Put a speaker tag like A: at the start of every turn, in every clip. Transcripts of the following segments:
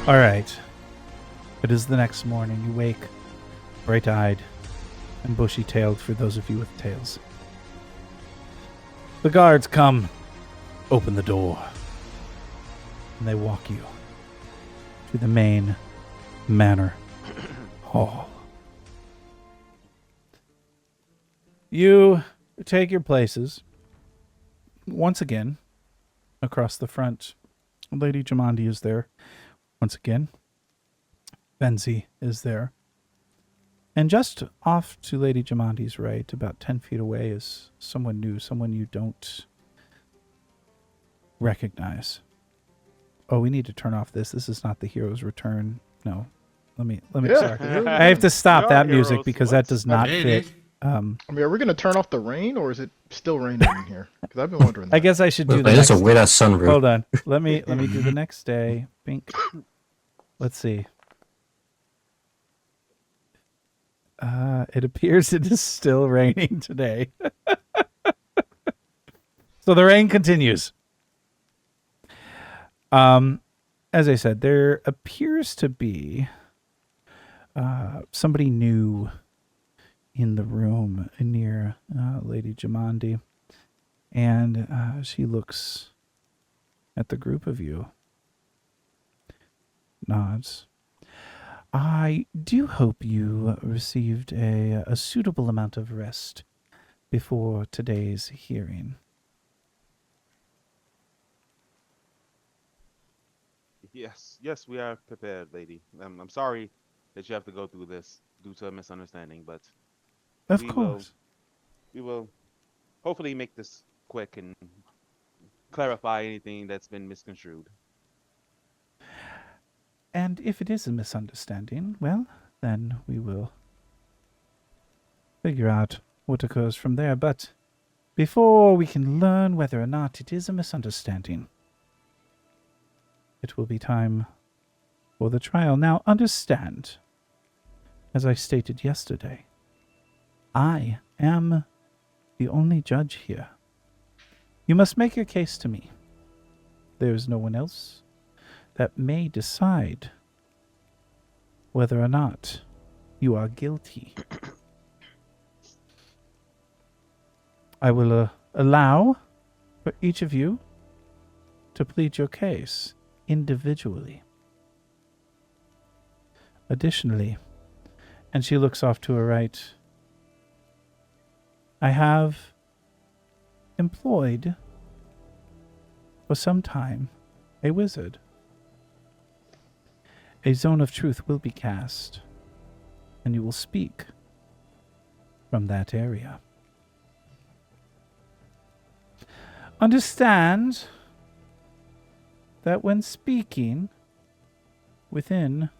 A: All right. It is the next morning. You wake, bright-eyed and bushy-tailed for those of you with tails. The guards come, open the door, and they walk you to the main manor hall. You take your places once again across the front. Lady Jamandi is there once again. Benzie is there. And just off to Lady Jamandi's right, about 10 feet away, is someone new, someone you don't recognize. Oh, we need to turn off this. This is not the hero's return. No. Let me sorry. I have to stop that music because that does not fit.
B: I mean, are we going to turn off the rain, or is it still raining in here? Because I've been wondering that.
A: I guess I should do that.
C: That's a weird ass sunroof.
A: Hold on. Let me do the next day. Pink. Let's see. It appears it is still raining today. So the rain continues. As I said, there appears to be somebody new in the room near Lady Jamandi. And she looks at the group of you. Nods. I do hope you received a suitable amount of rest before today's hearing.
D: Yes, we are prepared, lady. I'm sorry that you have to go through this due to a misunderstanding, but
A: Of course.
D: We will hopefully make this quick and clarify anything that's been misconstrued.
A: And if it is a misunderstanding, well, then we will figure out what occurs from there. But before we can learn whether or not it is a misunderstanding, it will be time for the trial. Now, understand, as I stated yesterday, I am the only judge here. You must make your case to me. There is no one else that may decide whether or not you are guilty. I will allow for each of you to plead your case individually. Additionally, and she looks off to her right, I have employed for some time a wizard. A zone of truth will be cast, and you will speak from that area. Understand that when speaking within,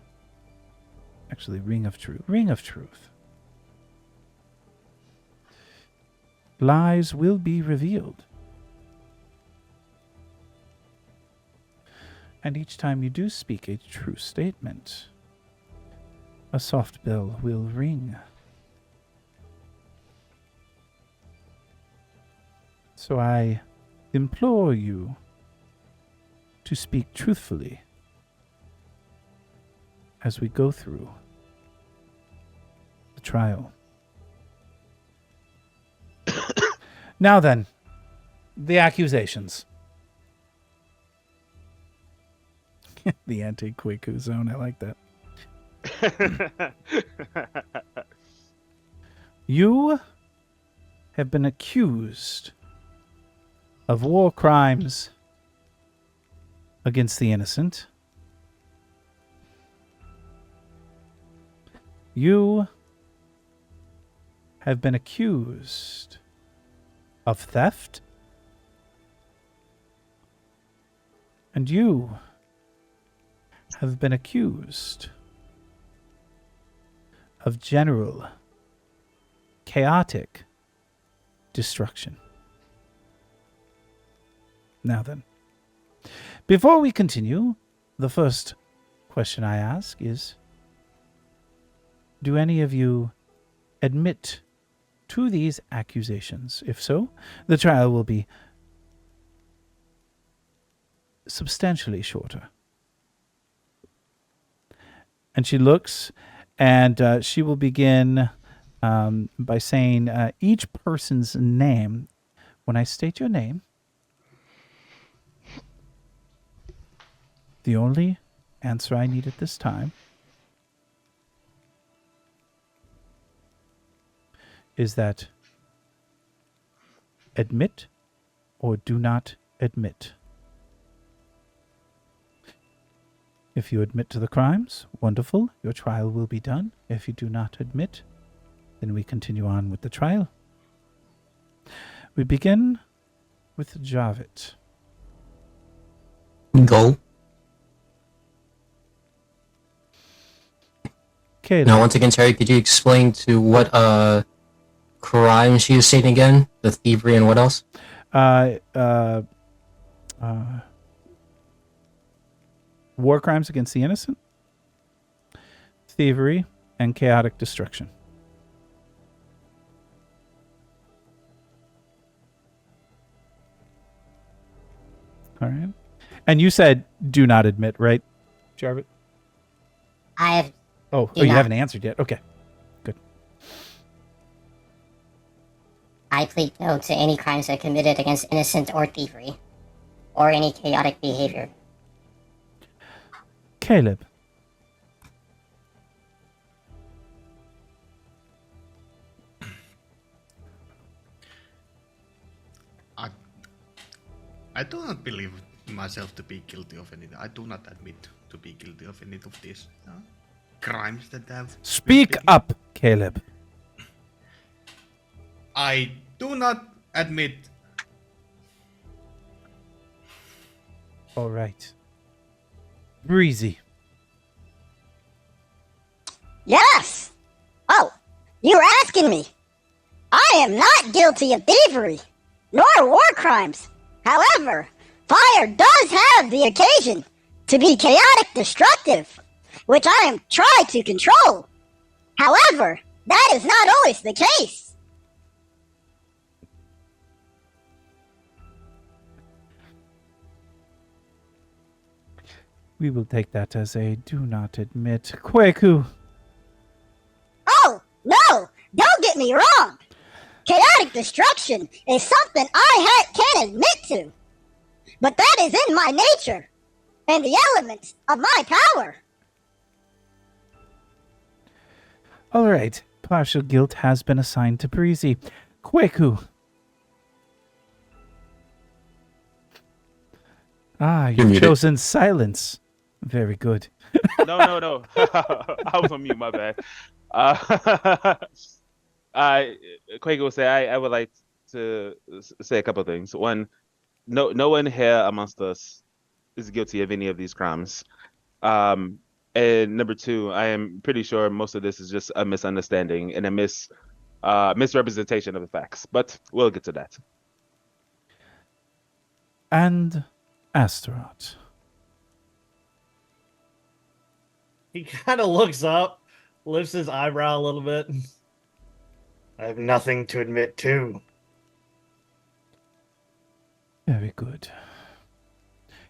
A: actually, ring of truth, lies will be revealed. And each time you do speak a true statement, a soft bell will ring. So I implore you to speak truthfully as we go through the trial. Now then, the accusations. The anti-Kwaku zone, I like that. You have been accused of war crimes against the innocent. You have been accused of theft. And you have been accused of general chaotic destruction. Now then, before we continue, the first question I ask is, do any of you admit to these accusations? If so, the trial will be substantially shorter. And she looks, and she will begin by saying each person's name. When I state your name, the only answer I need at this time is that admit or do not admit. If you admit to the crimes, wonderful, your trial will be done. If you do not admit, then we continue on with the trial. We begin with Javit.
C: Go.
A: Caleb.
C: Now, once again, Terry, could you explain to what crime she was saying again? The thievery and what else?
A: War crimes against the innocent, thievery, and chaotic destruction. All right. And you said do not admit, right, Jarvis?
E: I have.
A: Oh,
E: Do
A: you
E: not.
A: haven't answered yet. Okay. Good.
E: I plead no to any crimes that are committed against innocent or thievery, or any chaotic behavior.
A: Caleb.
F: I do not believe myself to be guilty of anything. I do not admit to be guilty of any of these crimes that have. been
A: Speak
F: speaking.
A: up, Caleb.
F: I do not admit.
A: All right. Breezy.
G: Yes! Oh, you were asking me. I am not guilty of thievery, nor war crimes. However, fire does have the occasion to be chaotic destructive, which I am trying to control. However, that is not always the case.
A: We will take that as a do not admit. Kweku.
G: Oh, no! Don't get me wrong! Chaotic destruction is something can admit to. But that is in my nature, and the elements of my power.
A: All right. Partial guilt has been assigned to Breezy. Kweku. Ah,
C: You're
A: you've
C: muted.
A: chosen silence. Very good.
D: No. I was on mute. My bad. Quaker will say I would like to say a couple of things. One, no one here amongst us is guilty of any of these crimes. And number two, I am pretty sure most of this is just a misunderstanding and a misrepresentation of the facts. But we'll get to that.
A: And Astaroth.
H: He kind of looks up, lifts his eyebrow a little bit. I have nothing to admit to.
A: Very good.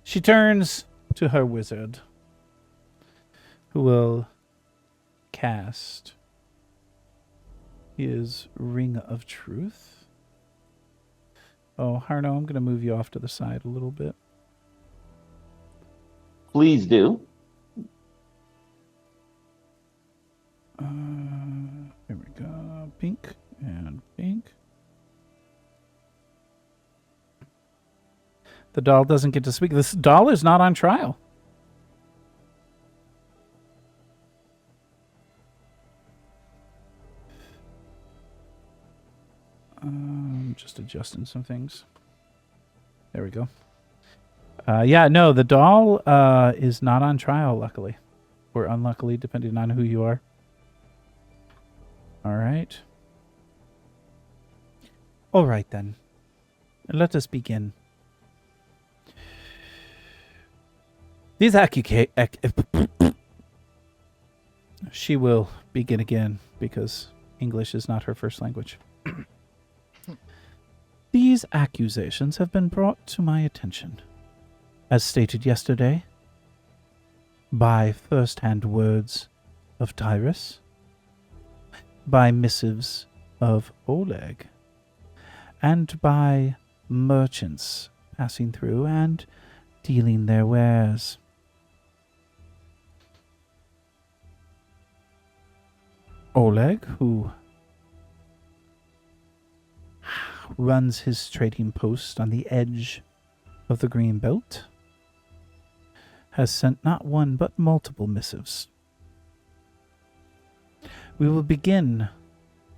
A: She turns to her wizard, who will cast his Ring of Truth. Oh, Harno, I'm going to move you off to the side a little bit.
I: Please do.
A: Here we go. Pink and pink. The doll doesn't get to speak. This doll is not on trial. Just adjusting some things. There we go. Yeah, no, the doll is not on trial, luckily. Or unluckily, depending on who you are. All right. All right, then. Let us begin. These She will begin again because English is not her first language. These accusations have been brought to my attention, as stated yesterday, by first-hand words of Tyrus, by missives of Oleg, and by merchants passing through and dealing their wares. Oleg, who runs his trading post on the edge of the green belt, has sent not one but multiple missives. We will begin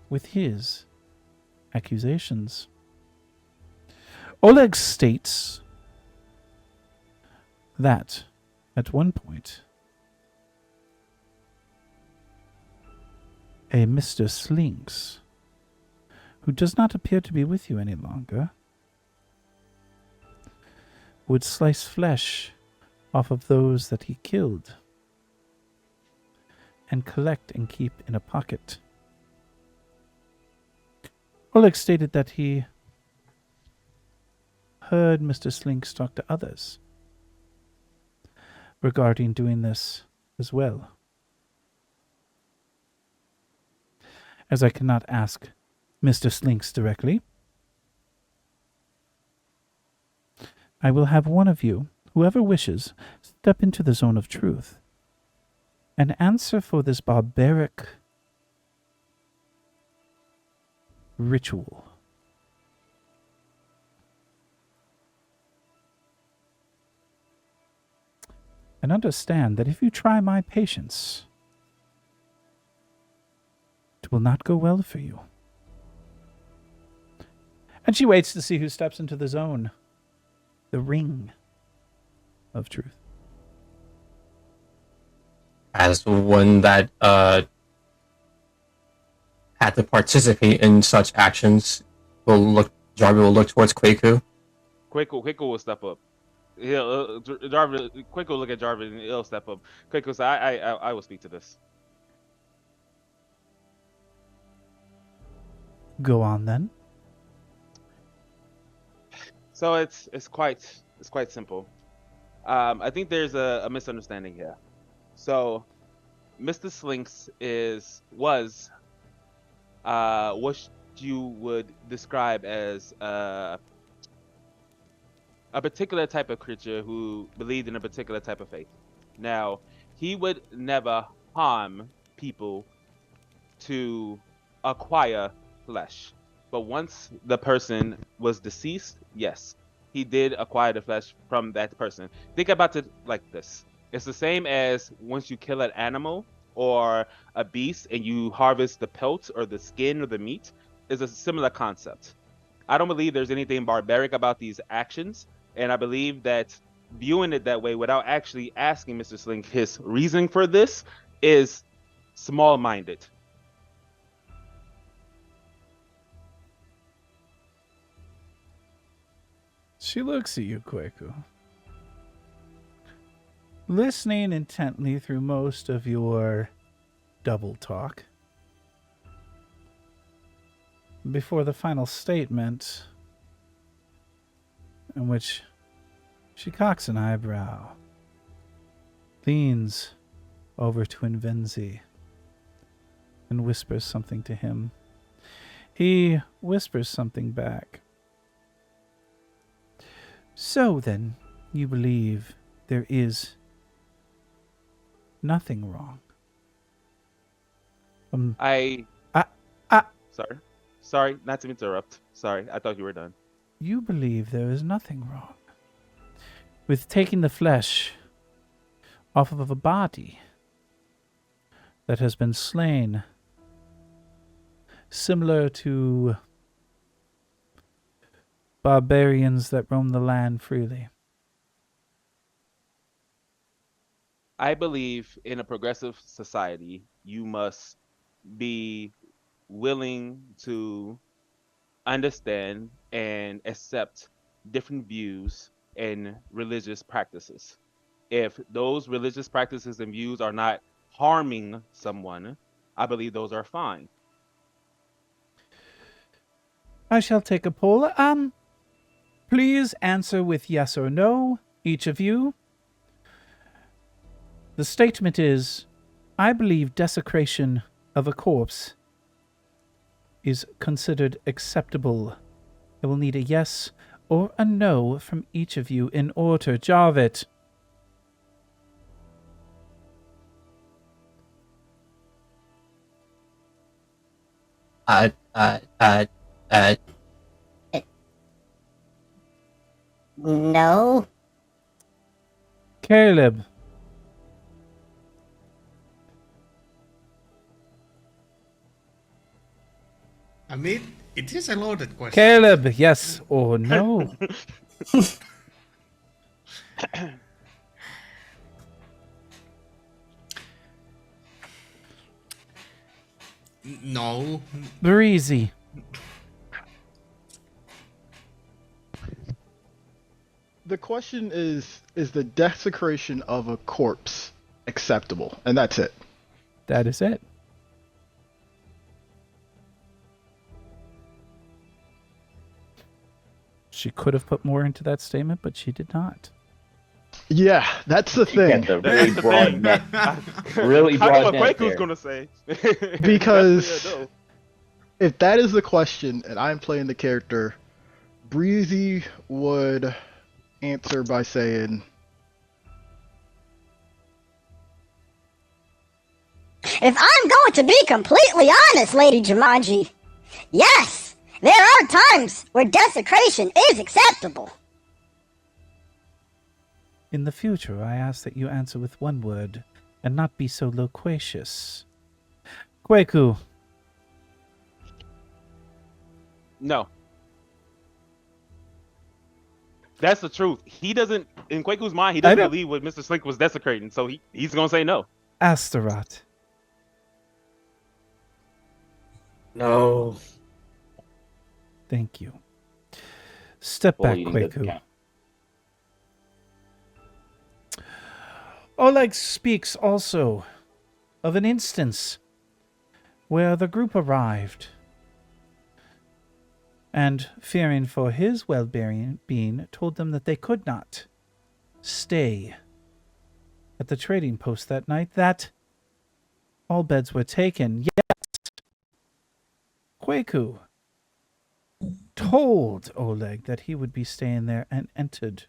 A: with his accusations. Oleg states that at one point a Mr. Slinks, who does not appear to be with you any longer, would slice flesh off of those that he killed and collect and keep in a pocket. Oleg stated that he heard Mr. Slinks talk to others regarding doing this as well. As I cannot ask Mr. Slinks directly, I will have one of you, whoever wishes, step into the zone of truth and answer for this barbaric ritual. And understand that if you try my patience, it will not go well for you. And she waits to see who steps into the zone, the ring of truth.
C: As one that had to participate in such actions, Jarvis will look towards Kwaku.
D: Kwaku will step up. Jarvis, Kwaku will look at Jarvis and he'll step up. Kwaku says, I will speak to this.
A: Go on then.
D: So it's quite simple. I think there's a misunderstanding here. So, Mr. Slinks was what you would describe as a particular type of creature who believed in a particular type of faith. Now, he would never harm people to acquire flesh. But once the person was deceased, yes, he did acquire the flesh from that person. Think about it like this. It's the same as once you kill an animal or a beast and you harvest the pelt or the skin or the meat. It's a similar concept. I don't believe there's anything barbaric about these actions, and I believe that viewing it that way without actually asking Mr. Slink his reasoning for this is small-minded.
A: She looks at you, Kwaku, listening intently through most of your double talk before the final statement, in which she cocks an eyebrow, leans over to Invenzi, and whispers something to him. He whispers something back. So then, you believe there is nothing wrong?
D: Sorry, not to interrupt. Sorry, I thought you were done.
A: You believe there is nothing wrong with taking the flesh off of a body that has been slain, similar to barbarians that roam the land freely.
D: I believe in a progressive society, you must be willing to understand and accept different views and religious practices. If those religious practices and views are not harming someone, I believe those are fine.
A: I shall take a poll. Please answer with yes or no, each of you. The statement is, I believe desecration of a corpse is considered acceptable. I will need a yes or a no from each of you in order. Jarvit.
C: Uh, uh, uh, uh,
E: No.
A: Caleb.
F: I mean, it is a loaded question.
A: Caleb, yes or no?
F: No.
A: Breezy.
B: The question is the desecration of a corpse acceptable? And that's it.
A: That is it. She could have put more into that statement, but she did not.
B: Yeah, that's the thing.
I: Got the really broad net. Really
D: I know
I: broad
D: what
I: net
D: Quaku's
I: there.
D: gonna say.
B: Because
D: That's what I know.
B: if that is the question and I'm playing the character, Breezy would answer by saying,
G: If I'm going to be completely honest, Lady Jamandi, yes, there are times where desecration is acceptable.
A: In the future, I ask that you answer with one word and not be so loquacious. Kweku.
D: No. That's the truth. He doesn't, in Quaku's mind, he doesn't believe what Mr. Slink was desecrating, so he's gonna say no.
A: Astaroth.
H: No.
A: Thank you. Step back,
I: Bullying doesn't
A: Kweku.
I: count.
A: Oleg speaks also of an instance where the group arrived and, fearing for his well-being, told them that they could not stay at the trading post that night, that all beds were taken. Yes, Kweku told Oleg that he would be staying there and entered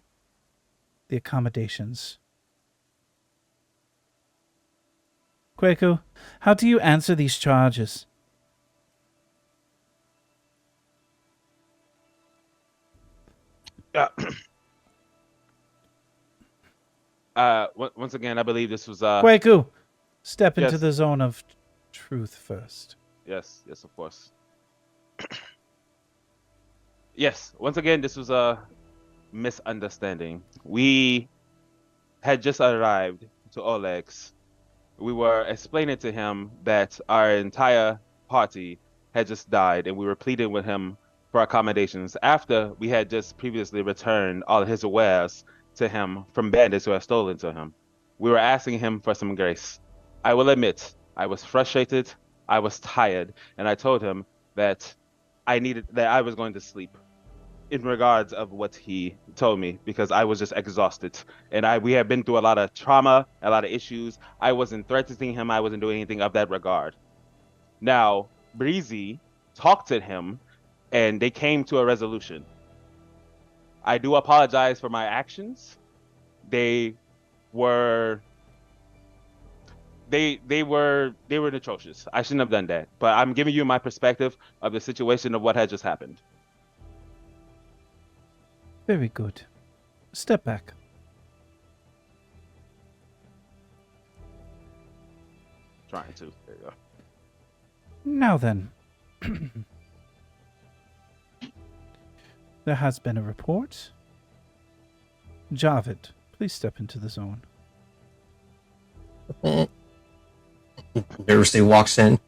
A: the accommodations. Kweku, how do you answer these charges?
D: Once again, I believe this was
A: Kweku, step into
D: yes.
A: the zone of truth first.
D: Yes, of course. Yes, once again, this was a misunderstanding. We had just arrived to Oleg's. We were explaining to him that our entire party had just died, and we were pleading with him for accommodations after we had just previously returned all of his wares to him from bandits who had stolen to him. We were asking him for some grace. I will admit, I was frustrated, I was tired, and I told him that I was going to sleep in regards of what he told me, because I was just exhausted, and we had been through a lot of trauma, a lot of issues. I wasn't threatening him, I wasn't doing anything of that regard. Now, Breezy talked to him, and they came to a resolution. I do apologize for my actions. They were atrocious. I shouldn't have done that, but I'm giving you my perspective of the situation of what had just happened.
A: Very good. Step back.
D: Trying to. There you go.
A: Now then. There has been a report. Javid, please step into the zone.
C: Nervously walks in.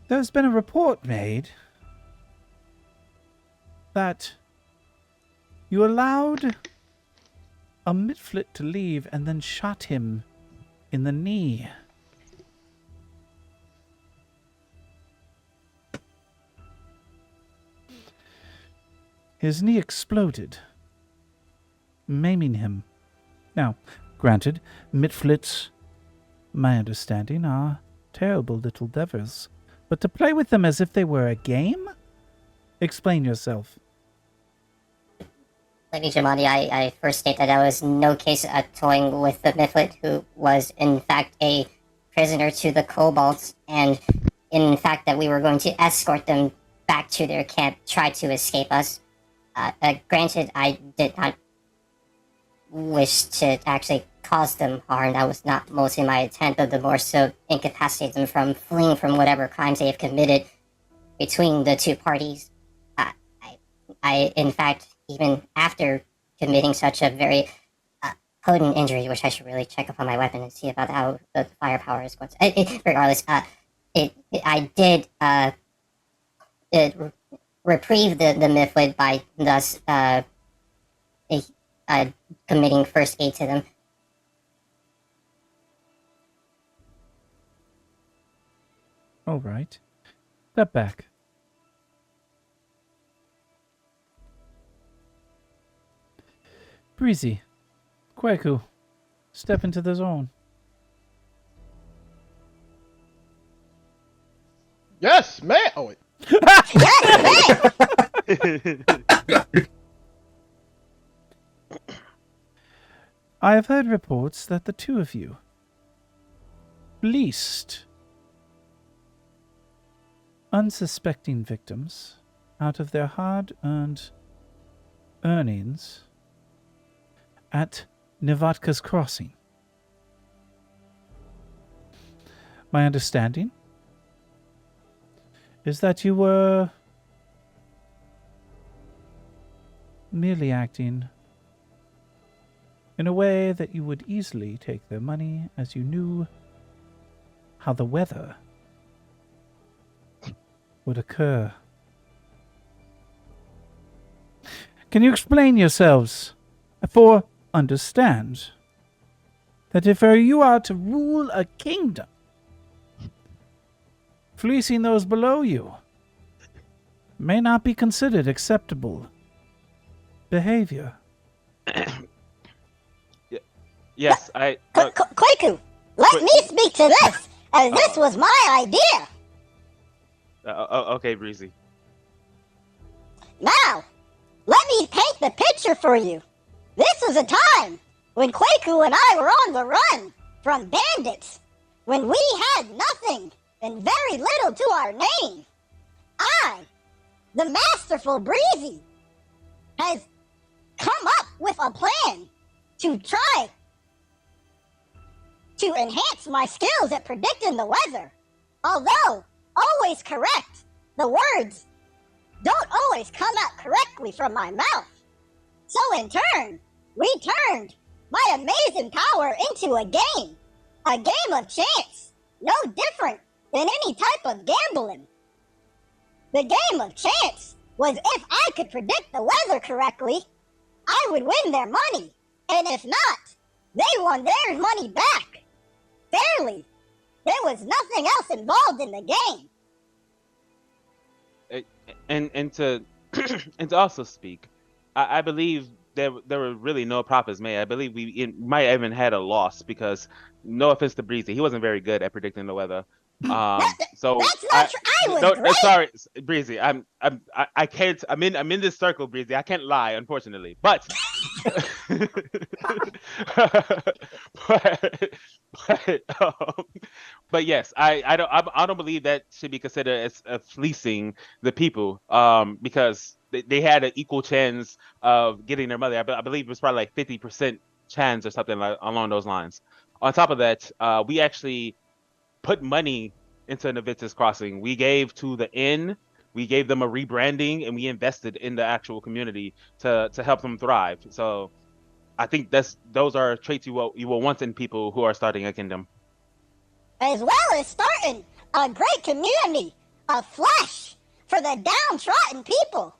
A: There's been a report made that you allowed a midflit to leave and then shot him in the knee. His knee exploded, maiming him. Now, granted, midflits my understanding, are terrible little devils. But to play with them as if they were a game? Explain yourself.
E: Lady Jamandi, I first state that I was no case toying with the Mifflet, who was in fact a prisoner to the kobolds, and in fact that we were going to escort them back to their camp, try to escape us. Granted, I did not wish to actually cause them harm. That was not mostly my intent, but the more so incapacitate them from fleeing from whatever crimes they have committed between the two parties. I in fact, even after committing such a very potent injury, which I should really check upon my weapon and see about how the firepower is going to... regardless, I did reprieve the Mifflin by thus committing first aid to them.
A: All right. Step back. Breezy. Kweku. Step into the zone.
B: Yes, man. Oh wait.
A: I have heard reports that the two of you fleeced unsuspecting victims out of their hard-earned earnings at Nivatka's Crossing. My understanding is that you were merely acting in a way that you would easily take their money, as you knew how the weather would occur. Can you explain yourselves? For understand that if you are to rule a kingdom, fleecing those below you may not be considered acceptable behavior.
D: Yes, I.
G: Kweku, let me speak to this, as this was my idea.
D: Okay, Breezy.
G: Now, let me paint the picture for you. This was a time when Kweku and I were on the run from bandits, when we had nothing and very little to our name. I, the masterful Breezy, has come up with a plan to try to enhance my skills at predicting the weather. Although always correct, the words don't always come out correctly from my mouth. So in turn, we turned my amazing power into a game of chance, no different than any type of gambling. The game of chance was if I could predict the weather correctly, I would win their money, and if not, they won their money back. Fairly. There was nothing else involved in the game.
D: And to and to also speak, I believe there were really no profits made. I believe we might have even had a loss because, no offense to Breezy, he wasn't very good at predicting the weather. So
G: that's not true. I was great.
D: Sorry, Breezy. I can't. I'm in this circle, Breezy. I can't lie, unfortunately. But but yes, I don't believe that should be considered as fleecing the people. Because they had an equal chance of getting their money. I believe it was probably like 50% chance or something along those lines. On top of that, we actually put money into Navitsa's Crossing. We gave to the inn, we gave them a rebranding, and we invested in the actual community to help them thrive. So I think those are traits you will want in people who are starting a kingdom.
G: As well as starting a great community of flesh for the downtrodden people.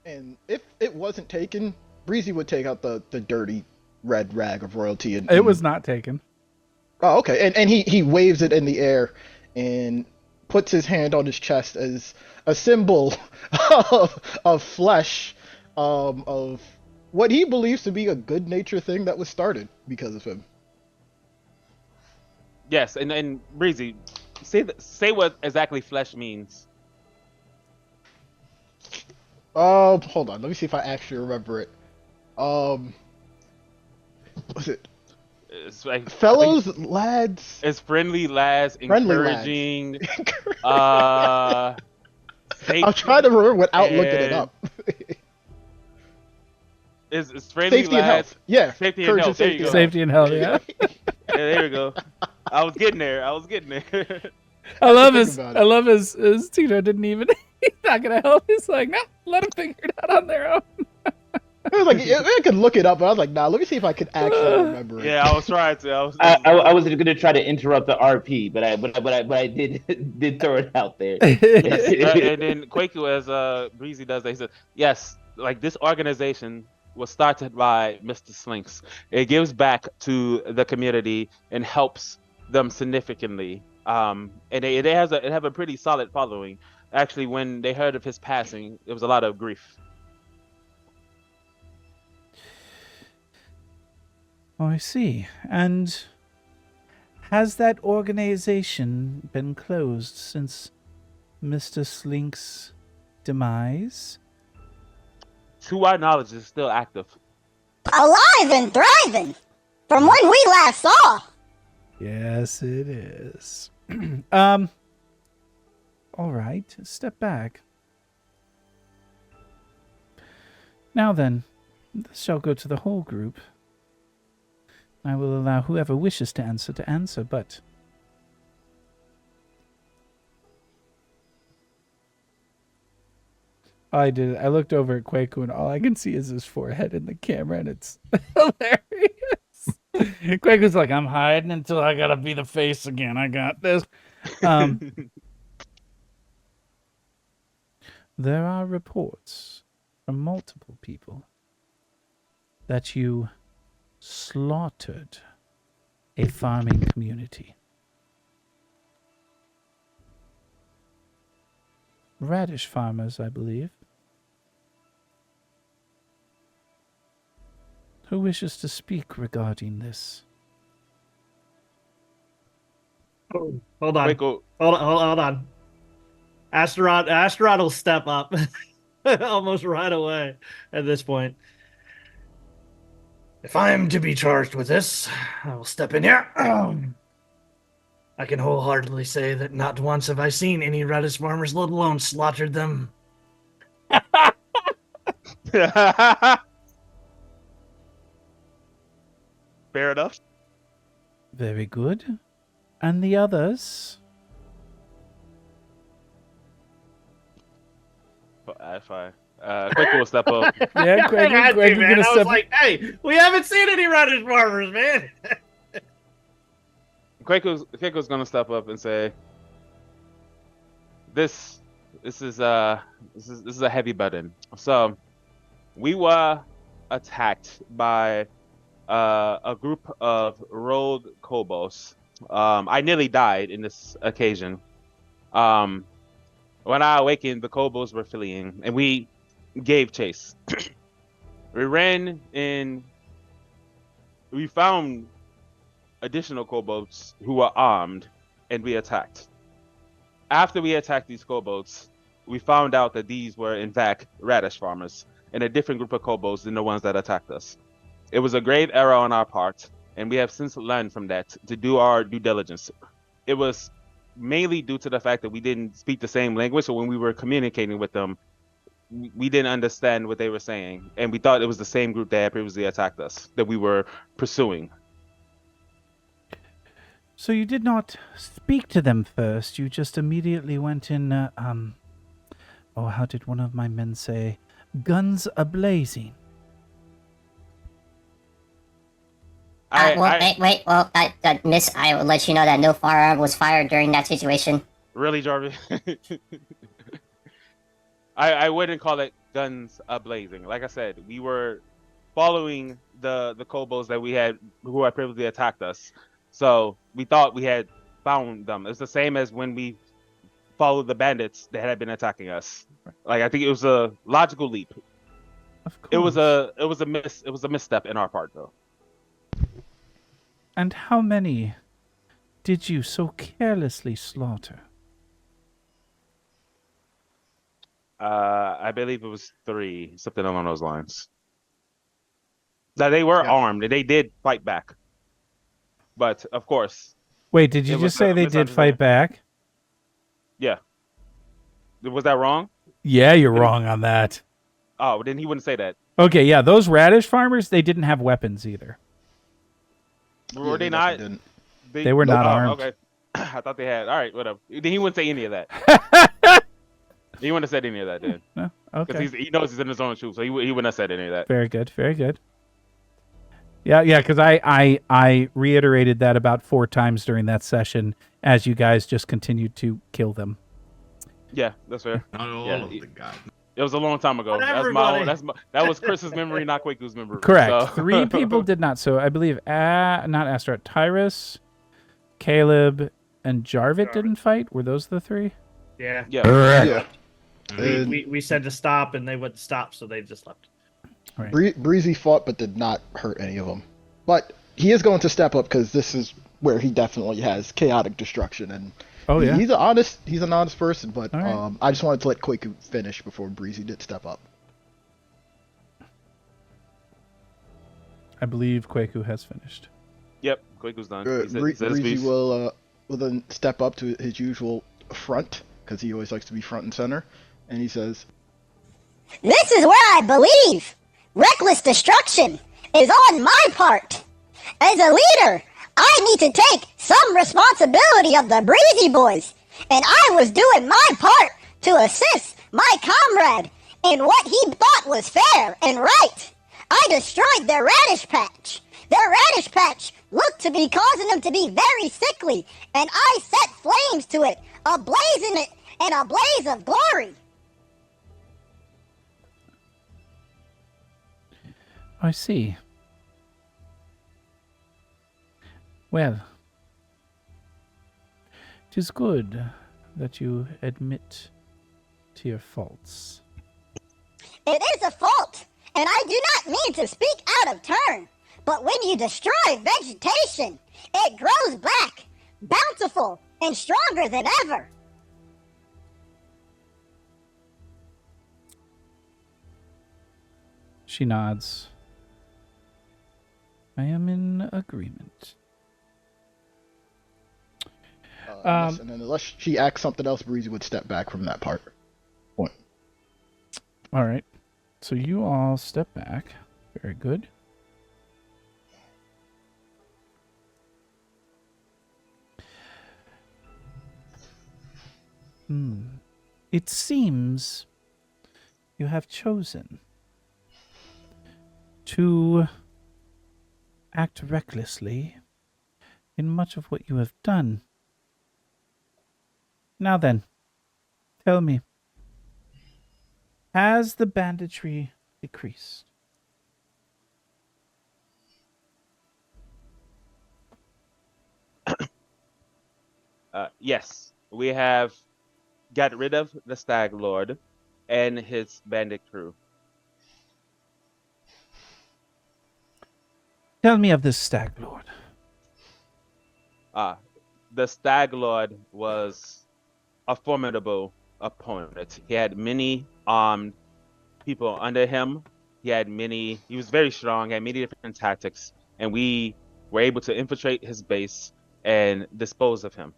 B: And if it wasn't taken, Breezy would take out the dirty red rag of royalty.
A: It was not taken.
B: Oh, okay. And he waves it in the air and puts his hand on his chest as a symbol of flesh, of what he believes to be a good nature thing that was started because of him.
D: Yes, and Breezy, say what exactly flesh means.
B: Hold on. Let me see if I actually remember it. Was it
D: It's like, I think
B: fellows, lads,
D: it's friendly lads,
B: friendly lads?
D: encouraging, safe
B: I'll try to remember without looking it
D: and
B: up.
D: it's friendly
B: Safety and
D: lads,
B: health. Yeah.
D: safety and
B: Courage
D: health.
B: and
D: There
B: safety
D: you
B: and
D: go.
B: health.
A: Safety and health, yeah.
D: Yeah, there we go. I was getting there.
A: I love
B: think
A: his.
B: about
A: I
B: it.
A: love his Tito didn't even. He's not gonna help. He's like, no, let him figure it out on their own.
B: It was like I could look it up, but I was like, nah. Let me see if I could actually remember it.
D: Yeah, I was trying to.
I: I was gonna try to interrupt the RP, but I did throw it out there.
D: And then Kwaku, as Breezy does that, he said, yes, like this organization was started by Mr. Slinks. It gives back to the community and helps them significantly. And it have a pretty solid following. Actually, when they heard of his passing, there was a lot of grief.
A: Oh, I see. And has that organization been closed since Mr. Slink's demise?
D: To our knowledge, it's still active.
G: Alive and thriving! From when we last saw!
A: Yes, it is. All right, step back. Now then, this shall go to the whole group. I will allow whoever wishes to answer, but... I did. I looked over at Kwaku, and all I can see is his forehead in the camera, and it's hilarious. Kwaku's like, I'm hiding until I gotta be the face again. I got this. There are reports from multiple people that you slaughtered a farming community. Radish farmers, I believe. Who wishes to speak regarding this?
H: Hold on.
D: Kwaku,
H: Hold on. Asteroid will step up almost right away at this point. If I am to be charged with this, I will step in here. I can wholeheartedly say that not once have I seen any radish farmers, let alone slaughtered them.
D: fair enough.
A: Very good. And the others?
D: Fine. Kwaku will step up.
A: Yeah, Kwaku
H: Man,
A: gonna
H: I was
A: step
H: like, hey, we haven't seen any radish farmers, man.
D: Kwaku's gonna step up and say, "This is a heavy burden." So, we were attacked by a group of rogue kobolds. I nearly died in this occasion. When I awakened, the kobolds were fleeing, and we gave chase. We ran and we found additional kobolds who were armed, and we attacked. After we attacked these kobolds, we found out that these were in fact radish farmers and a different group of kobolds than the ones that attacked us. It was a grave error on our part, and we have since learned from that to do our due diligence. It was mainly due to the fact that we didn't speak the same language, so when we were communicating with them, we didn't understand what they were saying, and we thought it was the same group that had previously attacked us that we were pursuing.
A: So you did not speak to them first. You just immediately went in, how did one of my men say? Guns a-blazing.
E: Wait. Well, Miss, I will let you know that no firearm was fired during that situation.
D: Really, Jarvis? I wouldn't call it guns a-blazing. Like I said, we were following the kobolds that we had who had previously attacked us. So we thought we had found them. It's the same as when we followed the bandits that had been attacking us. Like, I think it was a logical leap.
A: Of course.
D: It was a misstep in our part, though.
A: And how many did you so carelessly slaughter?
D: I believe it was 3, something along those lines. Now they were
B: Yeah.
D: armed and they did fight back, but of course,
A: Wait, did you
D: it was
A: just say
D: a
A: they did fight back?
D: Yeah. Was that wrong?
A: Yeah, you're
D: Did he-
A: wrong on that.
D: Oh, then he wouldn't say that.
A: Okay, yeah, those radish farmers, they didn't have weapons either.
D: Were they
B: definitely
D: not?
B: didn't.
A: They were not armed.
D: Okay. I thought they had. All right, whatever. Then he wouldn't say any of that. He wouldn't have said any of that then.
A: No?
D: Because
A: Okay.
D: he knows he's in his own shoes, so he wouldn't have said any of that.
A: Very good, very good. Yeah, because I reiterated that about 4 times during that session as you guys just continued to kill them.
D: Yeah, that's fair.
F: Not all
D: Yeah,
F: of the guys.
D: It was a long time ago.
H: Not
D: That's
H: everybody.
D: that was Chris's memory, not Quaku's memory.
A: Correct.
D: So.
A: 3 people did not. So I believe not Astaroth, Tyrus, Caleb, and Jarvit didn't fight. Were those the 3?
H: Yeah.
D: Yeah.
C: Correct.
B: Yeah. And
H: We said to stop, and they wouldn't stop, so they just left.
A: All right.
B: Breezy fought but did not hurt any of them. But he is going to step up because this is where he definitely has chaotic destruction, and
A: Oh yeah.
B: he's an honest person. But
A: All right.
B: I just wanted to let Quaku finish before Breezy did step up.
A: I believe Quaku has finished.
D: Yep, Quaku's done. He said his
B: Breezy
D: piece.
B: will then step up to his usual front because he always likes to be front and center, and he says,
G: This is where I believe reckless destruction is on my part. As a leader, I need to take some responsibility of the Breezy Boys, and I was doing my part to assist my comrade in what he thought was fair and right. I destroyed their radish patch. Their radish patch looked to be causing them to be very sickly, and I set flames to it, ablazing it in a blaze of glory.
A: I see. Well, it is good that you admit to your faults.
G: It is a fault, and I do not mean to speak out of turn, but when you destroy vegetation, it grows back, bountiful and stronger than ever.
A: She nods. I am in agreement.
B: yes, and then unless she acts something else, Breezy would step back from that part. Point.
A: All right. So you all step back. Very good. It seems you have chosen to act recklessly in much of what you have done. Now then, tell me, has the banditry decreased?
D: Yes, we have got rid of the Stag Lord and his bandit crew.
A: Tell me of this Stag Lord.
D: The Stag Lord was a formidable opponent. He had many armed people under him. He was very strong, had many different tactics, and we were able to infiltrate his base and dispose of him.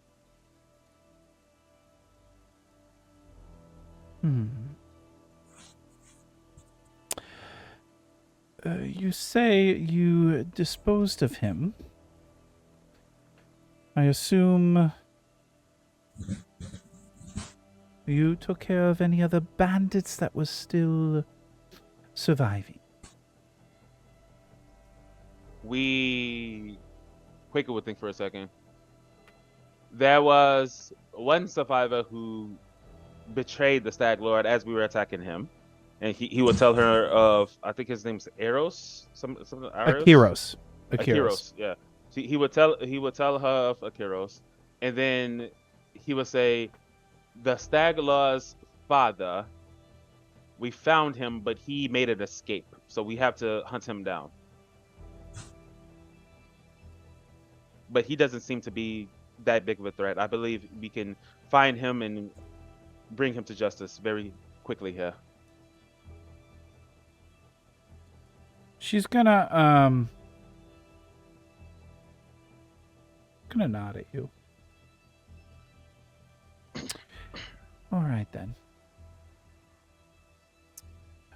A: You say you disposed of him. I assume you took care of any other bandits that was still surviving.
D: Quaker would think for a second. There was one survivor who betrayed the Stag Lord as we were attacking him. And he would tell her of, I think his name's Eros,
A: Akiros.
D: Akiros, yeah. He would tell her of Akiros, and then he would say, the Stag Lord's father, we found him, but he made an escape, so we have to hunt him down. But he doesn't seem to be that big of a threat. I believe we can find him and bring him to justice very quickly here.
A: She's gonna nod at you. All right then.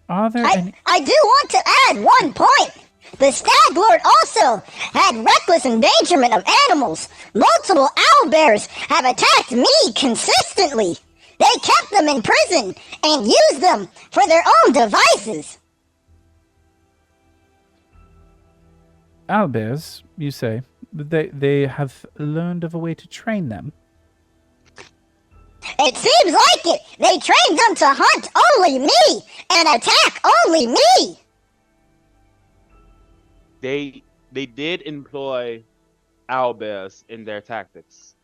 A: Are there any?
G: I do want to add one point. The Stag Lord also had reckless endangerment of animals. Multiple owlbears have attacked me consistently. They kept them in prison and used them for their own devices.
A: Owlbears, you say? They have learned of a way to train them.
G: It seems like it. They trained them to hunt only me and attack only me.
D: They did employ owlbears in their tactics.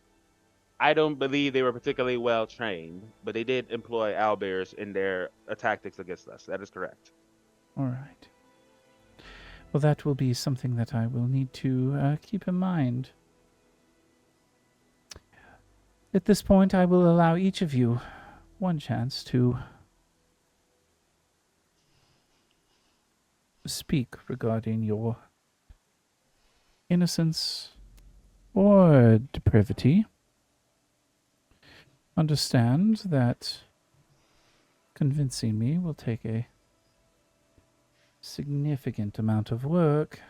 D: I don't believe they were particularly well trained, but they did employ owlbears in their tactics against us. That is correct.
A: All right. Well, that will be something that I will need to keep in mind. At this point, I will allow each of you one chance to speak regarding your innocence or depravity. Understand that convincing me will take a significant amount of work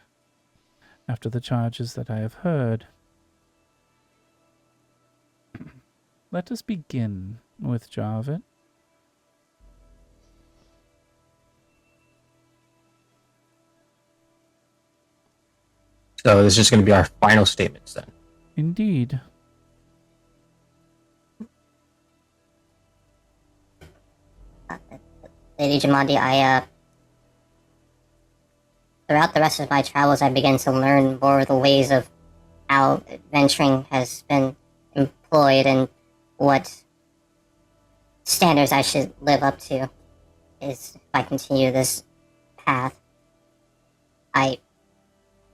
A: after the charges that I have heard. Let us begin with Jarvit.
C: So this is just going to be our final statements then.
A: Indeed.
E: Lady Jamandi, throughout the rest of my travels, I began to learn more of the ways of how adventuring has been employed and what standards I should live up to if I continue this path. I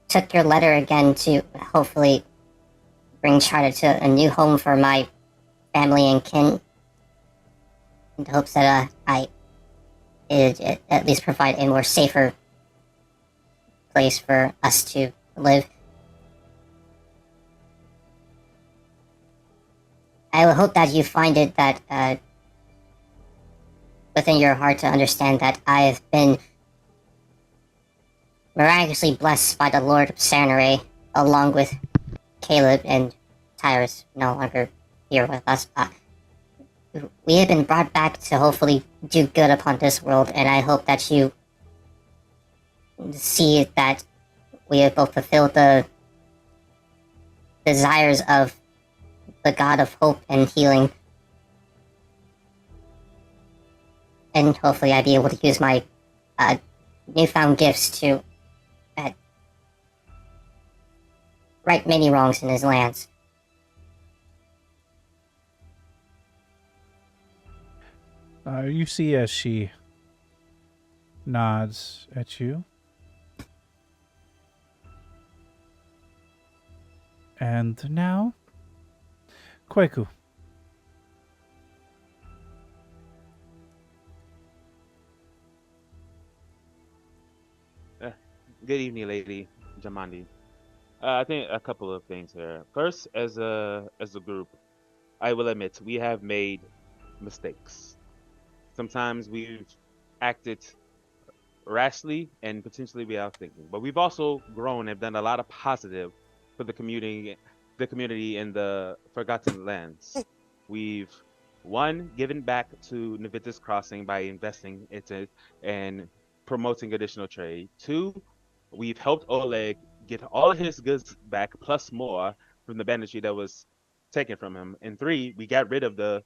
E: took your letter again to hopefully bring Charter to a new home for my family and kin, in hopes that it at least provide a more safer place for us to live. I would hope that you find it that within your heart to understand that I have been miraculously blessed by the Lord of Saranray, along with Caleb and Tyrus no longer here with us. We have been brought back to hopefully do good upon this world, and I hope that you see that we have both fulfilled the desires of the God of hope and healing. And hopefully I'd be able to use my newfound gifts to right many wrongs in his lands.
A: You see as she nods at you. And now, Kweku.
D: Good evening, Lady Jamandi. I think a couple of things here. First, as a group, I will admit we have made mistakes. Sometimes we've acted rashly and potentially without thinking, but we've also grown and done a lot of positive for the community in the Forgotten Lands. We've given back to Navitas Crossing by investing into and promoting additional trade. 2, we've helped Oleg get all of his goods back plus more from the banditry that was taken from him. And 3, we got rid of the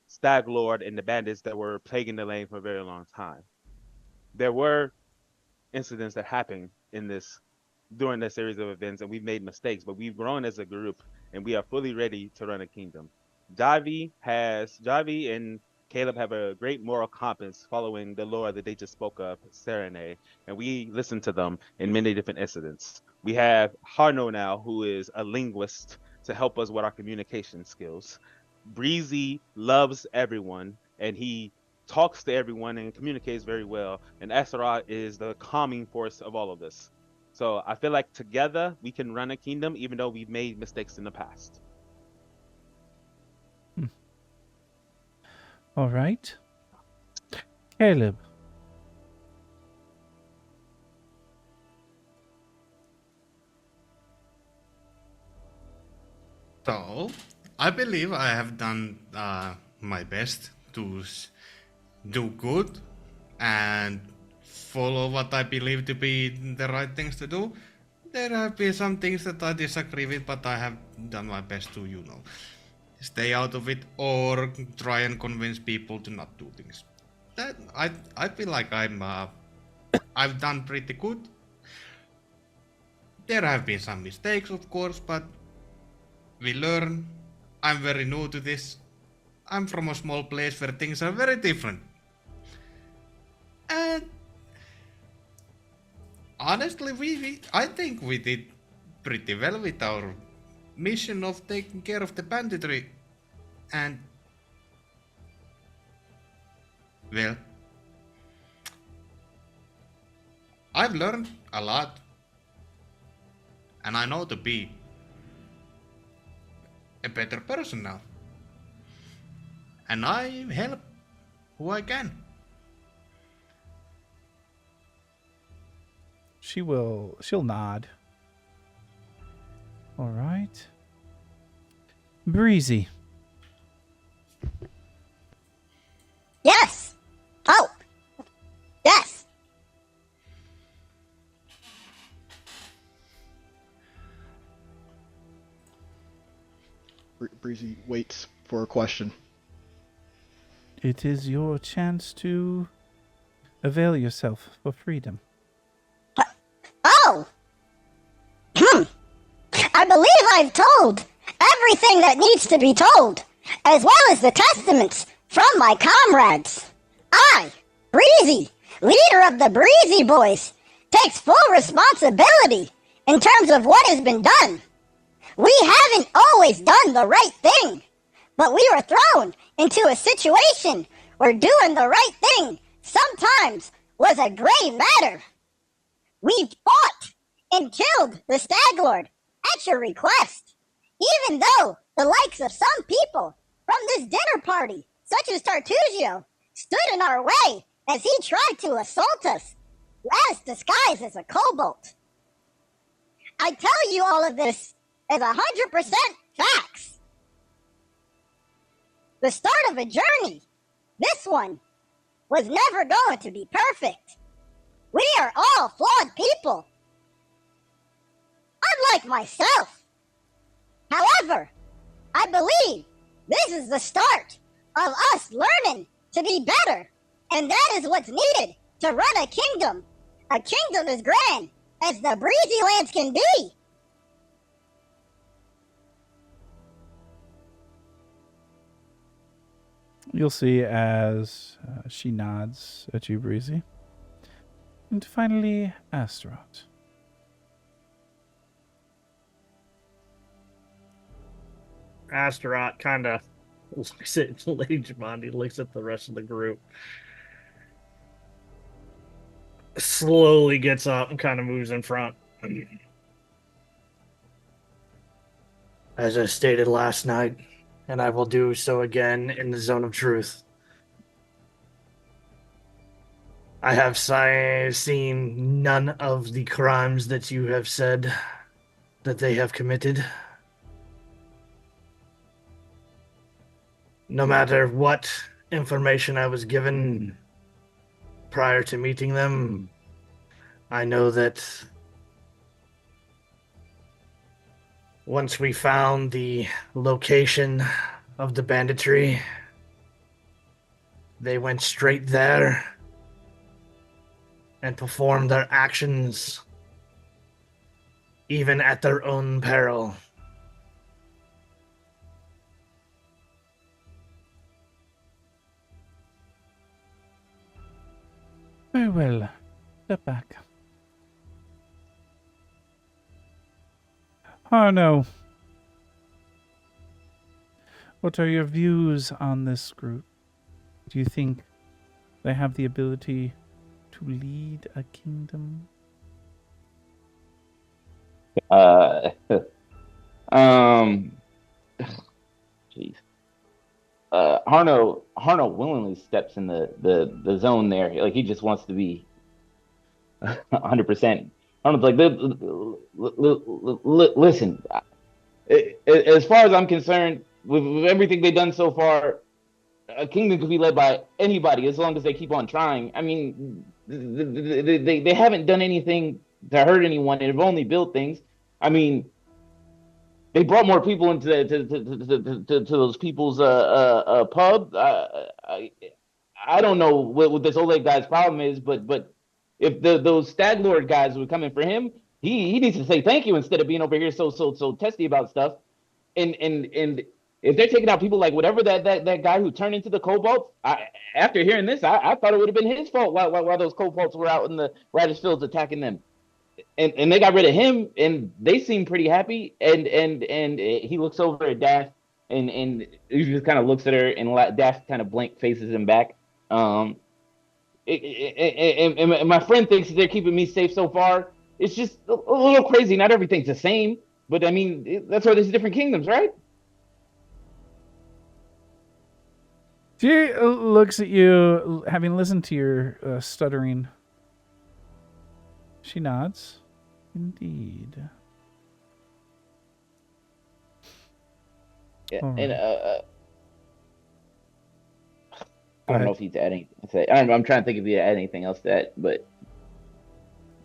D: Stag Lord and the bandits that were plaguing the lane for a very long time. There were incidents that happened during this series of events, and we've made mistakes, but we've grown as a group, and we are fully ready to run a kingdom. Javi and Caleb have a great moral compass following the lore that they just spoke of, Serenade, and we listen to them in many different incidents. We have Harno now, who is a linguist, to help us with our communication skills. Breezy loves everyone, and he talks to everyone and communicates very well. And Astaroth is the calming force of all of this. So I feel like together we can run a kingdom, even though we've made mistakes in the past.
A: All right. Caleb.
F: So, I believe I have done my best to do good and follow what I believe to be the right things to do. There have been some things that I disagree with, but I have done my best to, stay out of it or try and convince people to not do things. That I feel like I've done pretty good. There have been some mistakes, of course, but we learn. I'm very new to this. I'm from a small place where things are very different. And honestly, I think we did pretty well with our mission of taking care of the banditry. And well, I've learned a lot. And I know to be a better person now. And I help who I can.
A: She'll nod. All right. Breezy.
G: Yes. Oh. Yes.
B: Breezy waits for a question.
A: It is your chance to avail yourself for freedom.
G: Oh. I believe I've told everything that needs to be told, as well as the testaments from my comrades. I, Breezy, leader of the Breezy Boys, takes full responsibility in terms of what has been done. We haven't always done the right thing, but we were thrown into a situation where doing the right thing sometimes was a grave matter. We fought and killed the Stag Lord at your request, even though the likes of some people from this dinner party, such as Tartugio, stood in our way as he tried to assault us as disguised as a kobold. I tell you all of this as 100% facts. The start of a journey, this one, was never going to be perfect. We are all flawed people, unlike myself. However, I believe this is the start of us learning to be better, and that is what's needed to run a kingdom as grand as the Breezy Lands can be.
A: You'll see as she nods at you, Breezy. And finally, Astaroth.
H: Astaroth kind of looks at Lady Jamandi, looks at the rest of the group, slowly gets up and kind of moves in front. As I stated last night, and I will do so again in the Zone of Truth, I have seen none of the crimes that you have said that they have committed. No matter what information I was given prior to meeting them, I know that once we found the location of the banditry, they went straight there and performed their actions even at their own peril.
A: Very well. Step back. Oh no. What are your views on this group? Do you think they have the ability to lead a kingdom?
I: Um, jeez. Harno willingly steps in the zone there. Like he just wants to be 100%. Harno's like, listen. As far as I'm concerned, with everything they've done so far, a kingdom could be led by anybody as long as they keep on trying. I mean, they haven't done anything to hurt anyone, and have only built things. I mean, they brought more people into to those people's pub. I don't know what this Oleg guy's problem is, but if those Stag Lord guys were coming for him, he needs to say thank you instead of being over here so testy about stuff. And if they're taking out people like whatever that guy who turned into the kobolds, after hearing this, I thought it would have been his fault while those kobolds were out in the radish fields attacking them. And they got rid of him, and they seem pretty happy. And he looks over at Dash, and he just kind of looks at her, and Dash kind of blank faces him back. And my friend thinks they're keeping me safe so far. It's just a little crazy. Not everything's the same, but I mean that's why there's different kingdoms, right?
A: She looks at you, having listened to your stuttering. She nods. Indeed.
I: Yeah,
A: All
I: and
A: right.
I: I don't know if he's adding. I don't know. I'm trying to think if he had anything else to that, but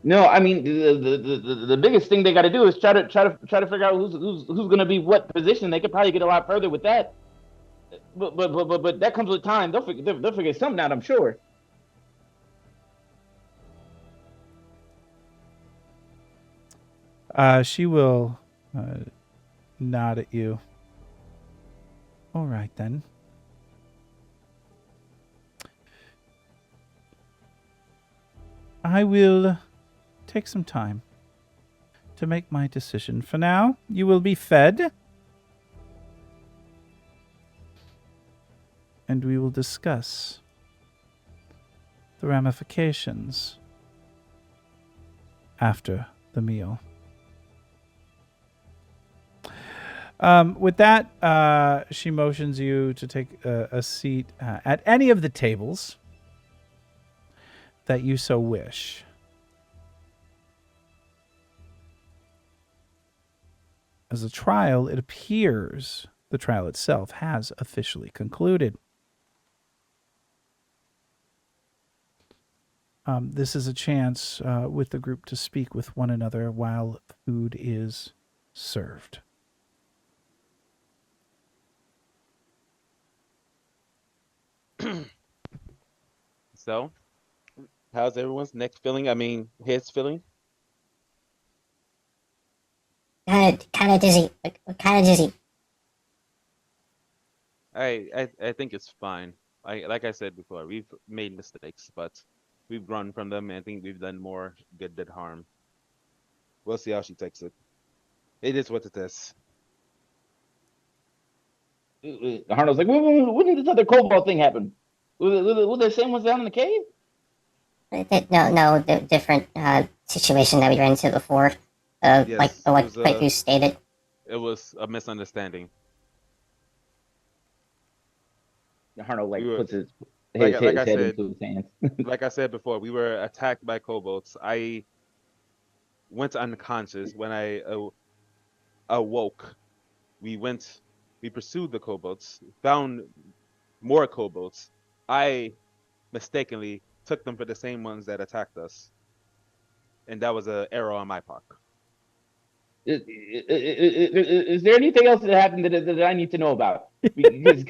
I: no. I mean, the biggest thing they got to do is try to figure out who's going to be what position. They could probably get a lot further with that, but that comes with time. They'll figure something out, I'm sure.
A: She will nod at you. All right, then. I will take some time to make my decision. For now, you will be fed, and we will discuss the ramifications after the meal. With that, she motions you to take a seat at any of the tables that you so wish. As a trial, it appears the trial itself has officially concluded. This is a chance with the group to speak with one another while food is served.
D: So, how's everyone's neck feeling? I mean, head's feeling?
E: Kind of dizzy. Kind of dizzy.
D: I think it's fine. Like I said before, we've made mistakes, but we've grown from them, and I think we've done more good than harm. We'll see how she takes it. It is what it is.
I: Harno's like, when did this other cobalt thing happen? Was the same ones down in the cave?
E: No, the different situation that we ran into before.
D: Yes,
E: like what you stated.
D: It was a misunderstanding.
I: Harno puts his
D: like
I: head
D: I said,
I: into his hands.
D: Like I said before, we were attacked by kobolds. I went unconscious when I awoke. We pursued the kobolds, found more kobolds. I mistakenly took them for the same ones that attacked us, and that was an error on my part.
I: Is there anything else that happened that I need to know about? Because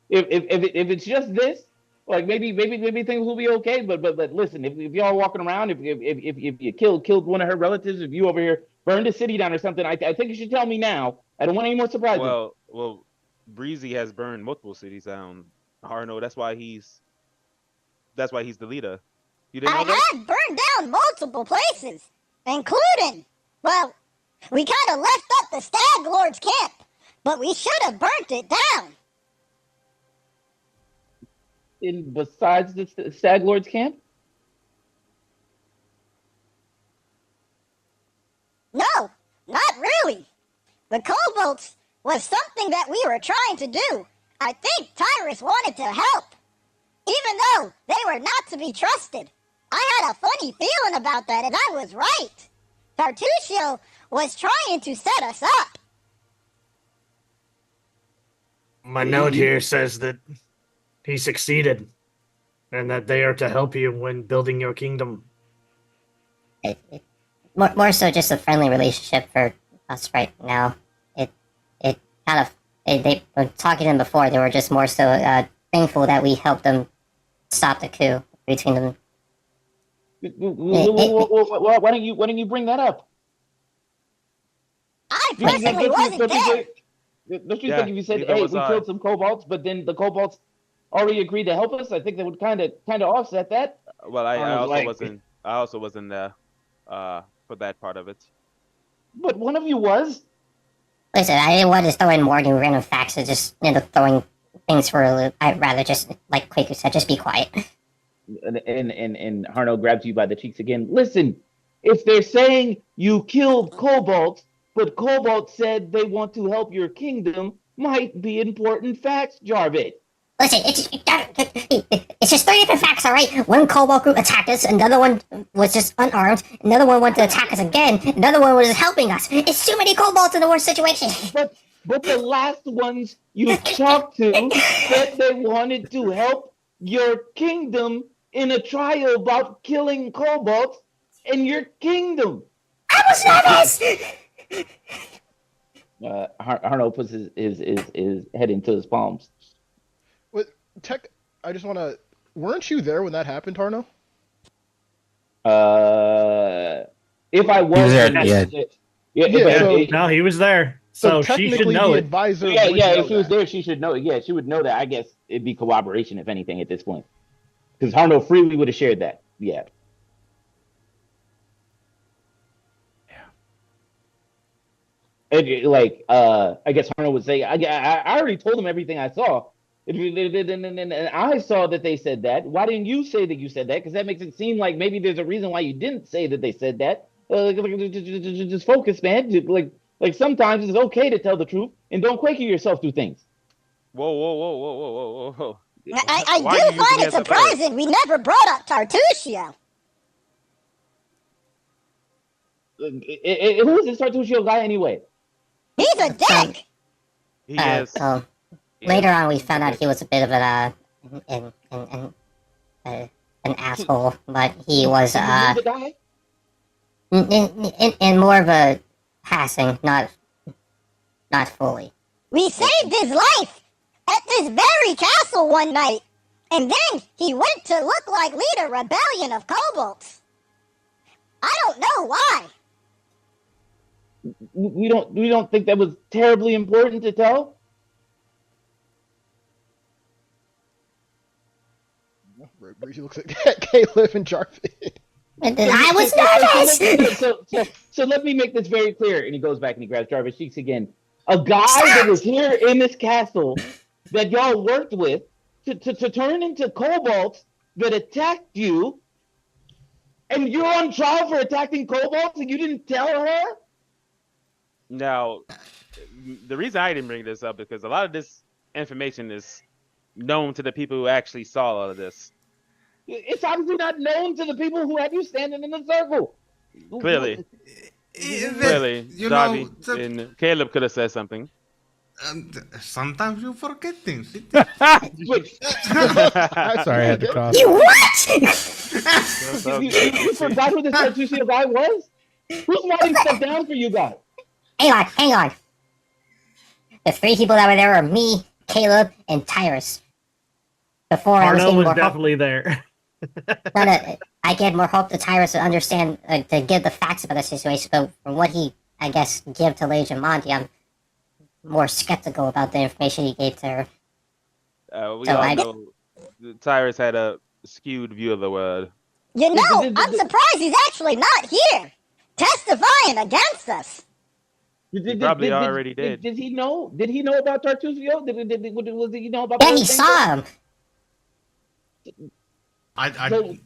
I: if it's just this, like maybe things will be okay. But listen, if y'all walking around, if you killed one of her relatives, if you over here burned a city down or something, I think you should tell me now. I don't want any more surprises.
D: Well, Breezy has burned multiple cities down. Harno, that's why he's the leader. You didn't know that?
G: I have burned down multiple places, including, well, we kind of left up the Stag Lord's camp. but we should have burnt it down.
I: Besides the Stag Lord's camp?
G: No, not really. The kobolds was something that we were trying to do. I think Tyrus wanted to help, even though they were not to be trusted. I had a funny feeling about that, and I was right. Tartusio was trying to set us up.
H: My note here says that he succeeded, and that they are to help you when building your kingdom.
E: More so just a friendly relationship for us right now. It kind of they were talking to them before. They were just more so thankful that we helped them stop the coup between them.
I: Why don't you bring that up?
G: I personally wasn't there.
I: Don't you think if you said, "Hey, we killed some kobolds," but then the kobolds already agreed to help us, I think that would kind of offset that.
D: Well, I also wasn't there for that part of it.
I: But one of you was.
E: Listen, I didn't want to throw in more new random facts and just end up throwing things for a loop. I'd rather just, like Quaker said, just be quiet.
I: And Harno grabs you by the cheeks again. Listen, if they're saying you killed kobolds, but kobolds said they want to help your kingdom, might be important facts, Jarvis.
E: Listen, it's just 3 different facts, alright? One kobold group attacked us, another one was just unarmed, another one wanted to attack us again, another one was helping us. It's too many kobolds in the worst situation.
I: But the last ones you talked to said they wanted to help your kingdom in a trial about killing kobolds in your kingdom.
E: I was nervous!
I: Harno puts his head into his palms.
B: Tech, I just want to. Weren't you there when that happened, Harno?
I: If I was,
H: No, he was there, so she should know it.
B: Advisor
I: if she was there, she should know it. Yeah, she would know that. I guess it'd be corroboration, if anything, at this point, because Harno freely would have shared that. Yeah. And, I guess Harno would say, I already told him everything I saw. And I saw that they said that. Why didn't you say that you said that? Because that makes it seem like maybe there's a reason why you didn't say that they said that. Just focus, man. Like sometimes it's okay to tell the truth and don't quaker yourself through things.
D: Whoa.
G: I do find it surprising we never brought up Tartusio.
I: Who is this Tartusio guy anyway?
G: He's a dick.
D: He is.
E: Later on, we found out he was a bit of an asshole, but he was in more of a passing, not fully.
G: We saved his life at this very castle one night, and then he went to look like lead a rebellion of kobolds. I don't know why.
I: We don't think that was terribly important to tell.
B: Breezy looks at Caleb and Jarvis.
E: I was nervous!
I: So let me make this very clear. And he goes back and he grabs Jarvis' cheeks again. A guy that was here in this castle that y'all worked with to turn into kobolds that attacked you, and you're on trial for attacking kobolds and you didn't tell her?
D: Now, the reason I didn't bring this up is because a lot of this information is known to the people who actually saw all of this.
I: It's obviously not known to the people who had you standing in the circle.
D: Clearly, Darby and Caleb could have said something.
F: Sometimes you forget things.
A: Sorry, I had to cough.
E: You what?
I: You forgot who this Tartusio guy was? Who's writing stuff down for you guys?
E: Hang on. The 3 people that were there were me, Caleb, and Tyrus. Before I was
H: Arno
E: getting
H: was
E: more
H: definitely there.
E: I gave more hope to Tyrus to understand, to give the facts about the situation, but from what he, I guess, gave to Lady Jamandi, I'm more skeptical about the information he gave to her.
D: We all know Tyrus had a skewed view of the world.
G: You know, I'm surprised he's actually not here, testifying against us.
D: He probably already
I: did,
D: did.
I: did he know? Did he know about Tartusio? Was he know about?
E: Yeah,
I: the
E: he
I: thing?
E: saw him.
I: So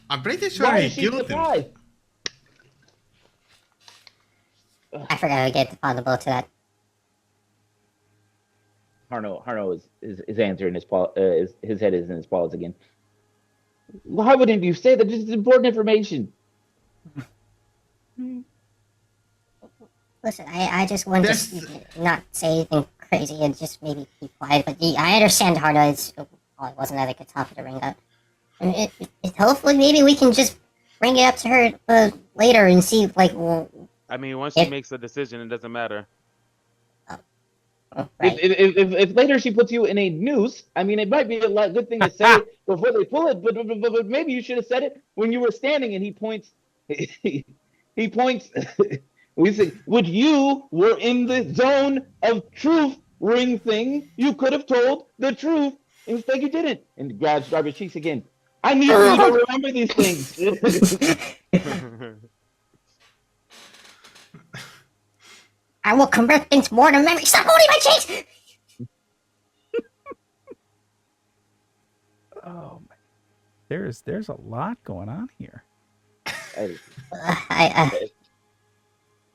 F: I'm pretty sure
I: why
F: he
I: is she
F: killed him.
I: surprised?
E: I forgot who gave the ball to that.
I: Harno is his answer in his paw. His head is in his paws again. Why wouldn't you say that? This is important information.
E: Listen, I just wanted to not say anything crazy and just maybe be quiet. But I understand, Hardo. It wasn't at a good topic to bring up. And hopefully, maybe we can just bring it up to her later and see, like. Well,
D: I mean, once she makes a decision, it doesn't matter.
E: Right.
I: If later she puts you in a noose, I mean, it might be a good thing to say before they pull it, but maybe you should have said it when you were standing. And he points. He points. We say, would you were in the zone of truth ring thing, you could have told the truth. Instead, you didn't. And grabs Darby's cheeks again. I need for you to remember these things.
E: I will convert things more to memory. Stop holding my cheeks!
A: Oh, my. There's a lot going on here.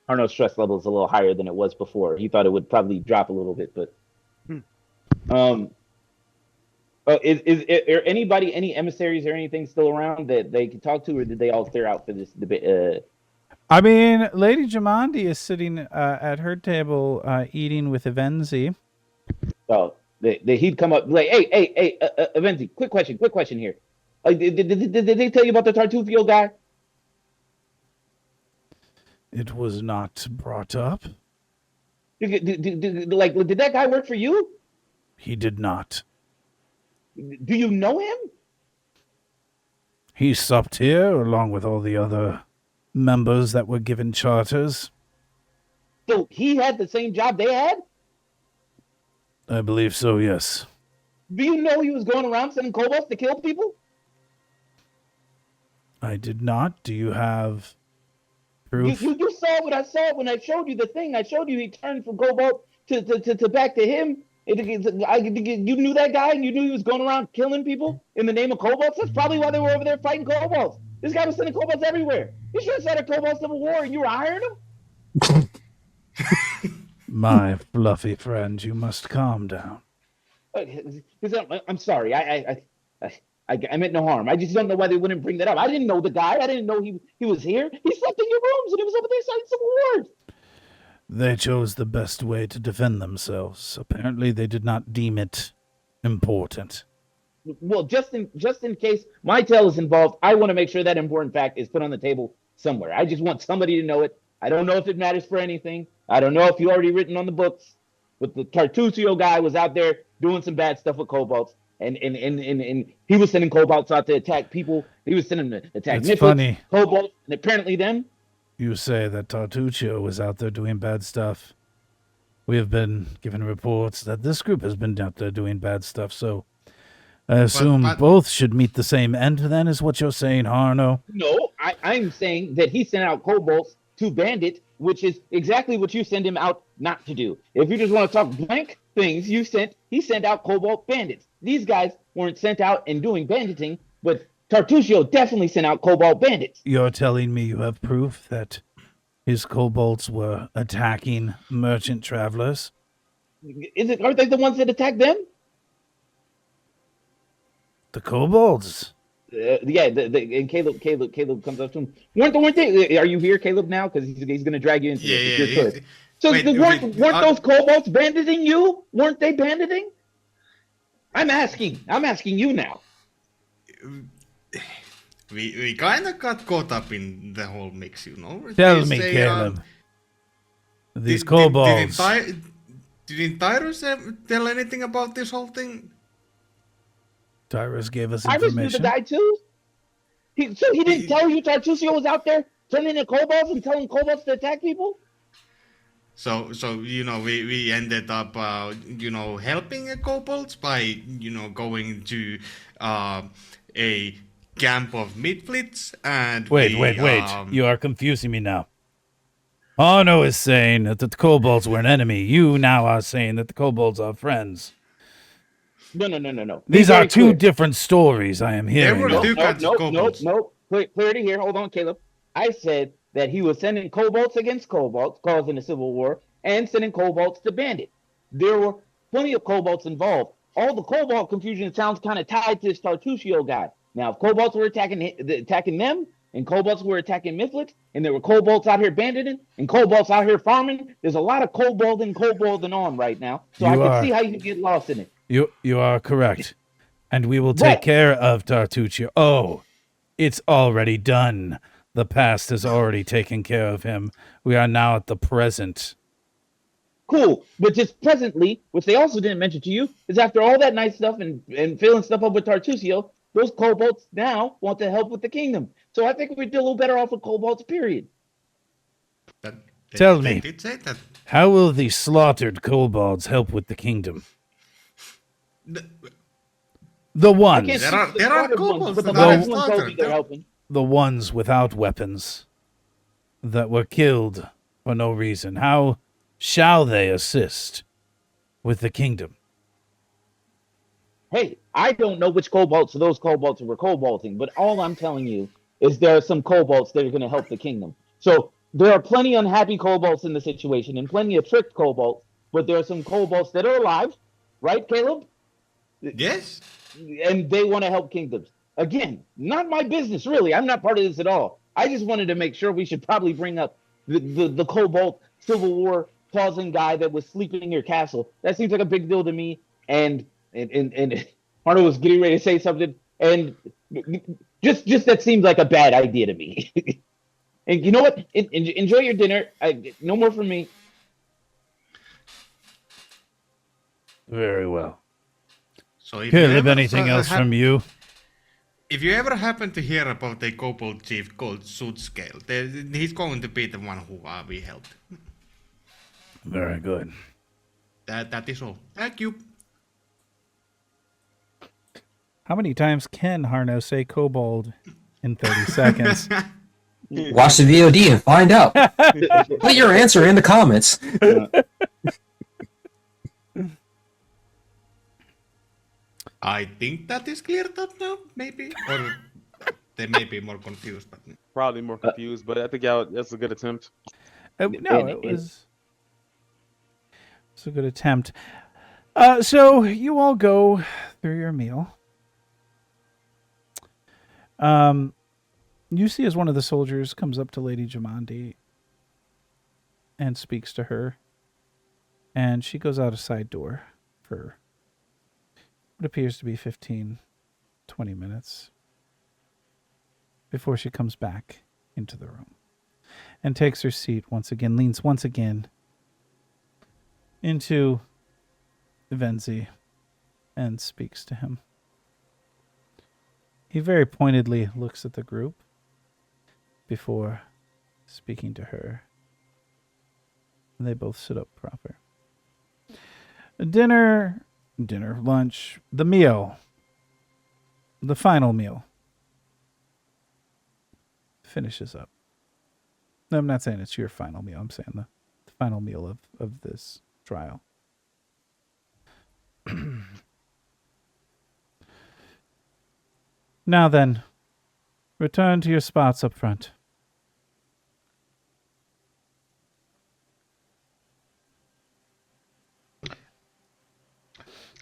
I: Arnold's stress level is a little higher than it was before. He thought it would probably drop a little bit, but is there anybody, any emissaries or anything still around that they can talk to, or did they all clear out for this debate?
A: I mean, Lady Jamandi is sitting at her table eating with Evenzi.
I: Oh, he'd come up like, hey, Evenzi, quick question here. Did they tell you about the Tartufio guy?
A: It was not brought up.
I: Did that guy work for you?
A: He did not.
I: Do you know him?
A: He supped here along with all the other members that were given charters.
I: So he had the same job they had?
A: I believe so, yes.
I: Do you know he was going around sending kobolds to kill people?
A: I did not. Do you have proof?
I: You saw what I saw when I showed you the thing. I showed you he turned from kobold to back to him. You knew that guy, and you knew he was going around killing people in the name of kobolds. That's probably why they were over there fighting kobolds. This guy was sending kobolds everywhere. He should have started a kobold civil war, and you were hiring him.
A: My fluffy friend, you must calm down.
I: I'm sorry. I meant no harm. I just don't know why they wouldn't bring that up. I didn't know the guy. I didn't know he was here. He slept in your rooms, and he was over there signing civil wars.
A: They chose the best way to defend themselves. Apparently, they did not deem it important.
I: Well, just in case my tale is involved, I want to make sure that important fact is put on the table somewhere. I just want somebody to know it. I don't know if it matters for anything. I don't know if you already written on the books, but the Tartusio guy was out there doing some bad stuff with kobolds, and he was sending kobolds out to attack people. He was sending them to attack Niflits, kobolds, and apparently them.
A: You say that Tartuccio was out there doing bad stuff. We have been given reports that this group has been out there doing bad stuff, so I assume both should meet the same end then, is what you're saying, Harno?
I: No, I'm saying that he sent out kobolds to bandit, which is exactly what you send him out not to do. If you just want to talk blank things, he sent out kobold bandits. These guys weren't sent out and doing banditing, but Tartusio definitely sent out kobold bandits.
A: You're telling me you have proof that his kobolds were attacking merchant travelers?
I: Aren't they the ones that attacked them?
A: The kobolds?
I: Yeah, and Caleb comes up to him. Weren't they? Are you here, Caleb, now? Because he's going to drag you into this. So weren't those kobolds banditing you? Weren't they banditing? I'm asking you now.
F: We kind of got caught up in the whole mix, you know.
A: Tell me, Caleb. These kobolds.
F: Didn't Tyrus tell anything about this whole thing?
A: Tyrus gave us information.
I: Tyrus knew the guy too. He didn't tell you Tartusio was out there turning into kobolds and telling kobolds to attack people.
F: So you know, we ended up helping a kobolds by going to a camp of midflits and
A: wait. You are confusing me now. Arno is saying that the kobolds were an enemy. You now are saying that the kobolds are friends.
I: No. Be
A: These are
I: very
A: two
I: clear.
A: different stories I am
F: There
A: hearing.
F: were
A: now.
F: two kinds of kobolds.
I: Nope. Clarity here. Hold on, Caleb. I said that he was sending kobolds against kobolds, causing a civil war, and sending kobolds to bandit. There were plenty of kobolds involved. All the kobold confusion sounds kind of tied to this Tartusio guy. Now, if kobolds were attacking them, and kobolds were attacking Mifflets, and there were kobolds out here banditing, and kobolds out here farming, there's a lot of kobolding on right now. So I can see how you can get lost in it.
A: You are correct. And we will take care of Tartuccio. Oh, it's already done. The past has already taken care of him. We are now at the present.
I: Cool. But just presently, which they also didn't mention to you, is after all that nice stuff and filling stuff up with Tartusio, those kobolds now want to help with the kingdom. So I think we'd do a little better off with kobolds, period.
A: Tell me,
F: Did say that.
A: how will the slaughtered kobolds help with the kingdom? The ones.
F: There are kobolds
I: but the
F: that are
I: ones told me they're helping.
A: The ones without weapons that were killed for no reason. How shall they assist with the kingdom?
I: Hey, I don't know which kobolds those kobolds were kobolding, but all I'm telling you is there are some kobolds that are going to help the kingdom. So there are plenty unhappy kobolds in the situation and plenty of tricked kobolds, but there are some kobolds that are alive, right, Caleb?
F: Yes.
I: And they want to help kingdoms. Again, not my business, really. I'm not part of this at all. I just wanted to make sure we should probably bring up the kobold civil war causing guy that was sleeping in your castle. That seems like a big deal to me. And Arno was getting ready to say something, and just that seems like a bad idea to me. And you know what? Enjoy your dinner. No more from me.
A: Very well.
F: So if
A: Caleb, anything else from you?
F: If you ever happen to hear about a kobold chief called Sootscale, he's going to be the one who we helped.
A: Very good.
F: That is all. Thank you.
A: How many times can Harno say kobold in 30 seconds?
C: Watch the VOD and find out. Put your answer in the comments.
F: I think that is cleared up now, maybe? Or they may be more confused. But...
D: Probably more confused, but I think that's a good attempt.
A: No, it was a good attempt. So you all go through your meal. You see as one of the soldiers comes up to Lady Jamandi and speaks to her, and she goes out a side door for what appears to be 15, 20 minutes before she comes back into the room and takes her seat once again, leans once again into Venzi and speaks to him. He very pointedly looks at the group before speaking to her. And they both sit up proper. Dinner, lunch, the meal, the final meal finishes up. No, I'm not saying it's your final meal. I'm saying the final meal of this trial. Now then, return to your spots up front.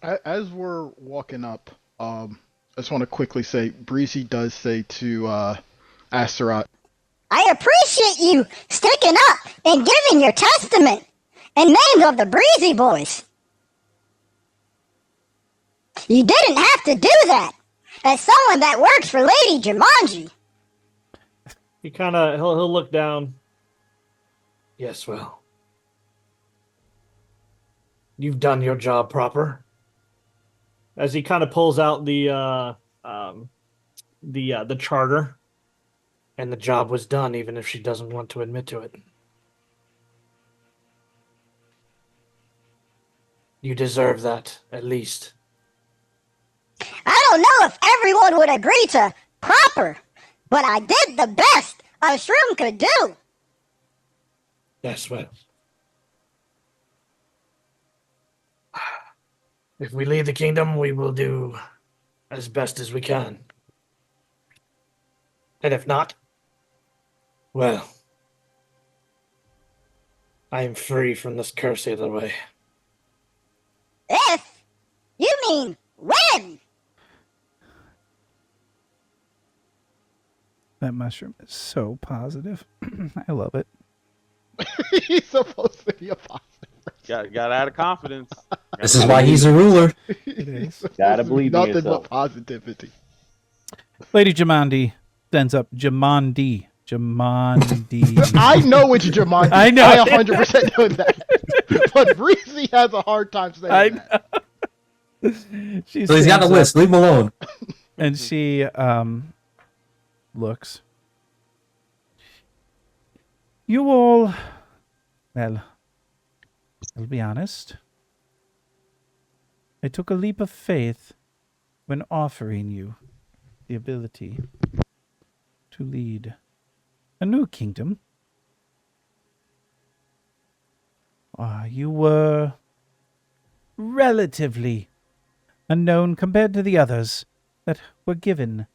B: As we're walking up, I just want to quickly say, Breezy does say to Astaroth,
G: I appreciate you sticking up and giving your testament in names of the Breezy Boys. You didn't have to do that as someone that works for Lady Jamandi.
H: He kind of he'll look down. Yes, well, you've done your job proper. As he kind of pulls out the charter, and the job was done, even if she doesn't want to admit to it. You deserve that, at least.
G: I don't know if everyone would agree to proper, but I did the best a shroom could do.
H: Yes, well. If we leave the kingdom, we will do as best as we can. And if not, well, I am free from this curse either way.
G: If? You mean when?
A: That mushroom is so positive. I love it.
B: He's supposed to be a positive.
D: Got out of confidence.
C: This is why he's a ruler.
A: It is.
I: Gotta believe in
B: nothing
I: yourself.
B: but positivity.
A: Lady Jamandi stands up. Jamandi.
B: I know which Jamandi.
A: I know.
B: I 100% know that. But Breezy has a hard time saying that.
A: She
C: So he's got a
A: stands
C: list.
A: up
C: Leave him alone.
A: and she looks. You all, well, I'll be honest. I took a leap of faith when offering you the ability to lead a new kingdom. You were relatively unknown compared to the others that were given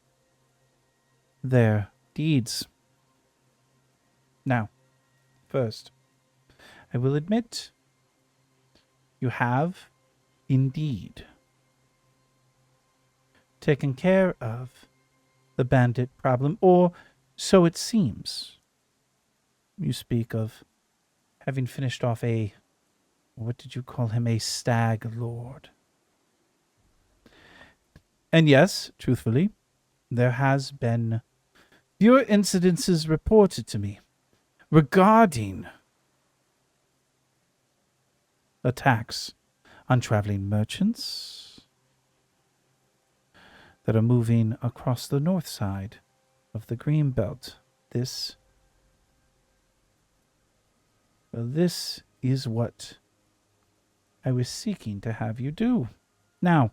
A: their deeds. Now, first, I will admit you have indeed taken care of the bandit problem, or so it seems. You speak of having finished off what did you call him, a stag lord. And yes, truthfully, there has been fewer incidences reported to me regarding attacks on traveling merchants that are moving across the north side of the green belt. This is what I was seeking to have you do. Now,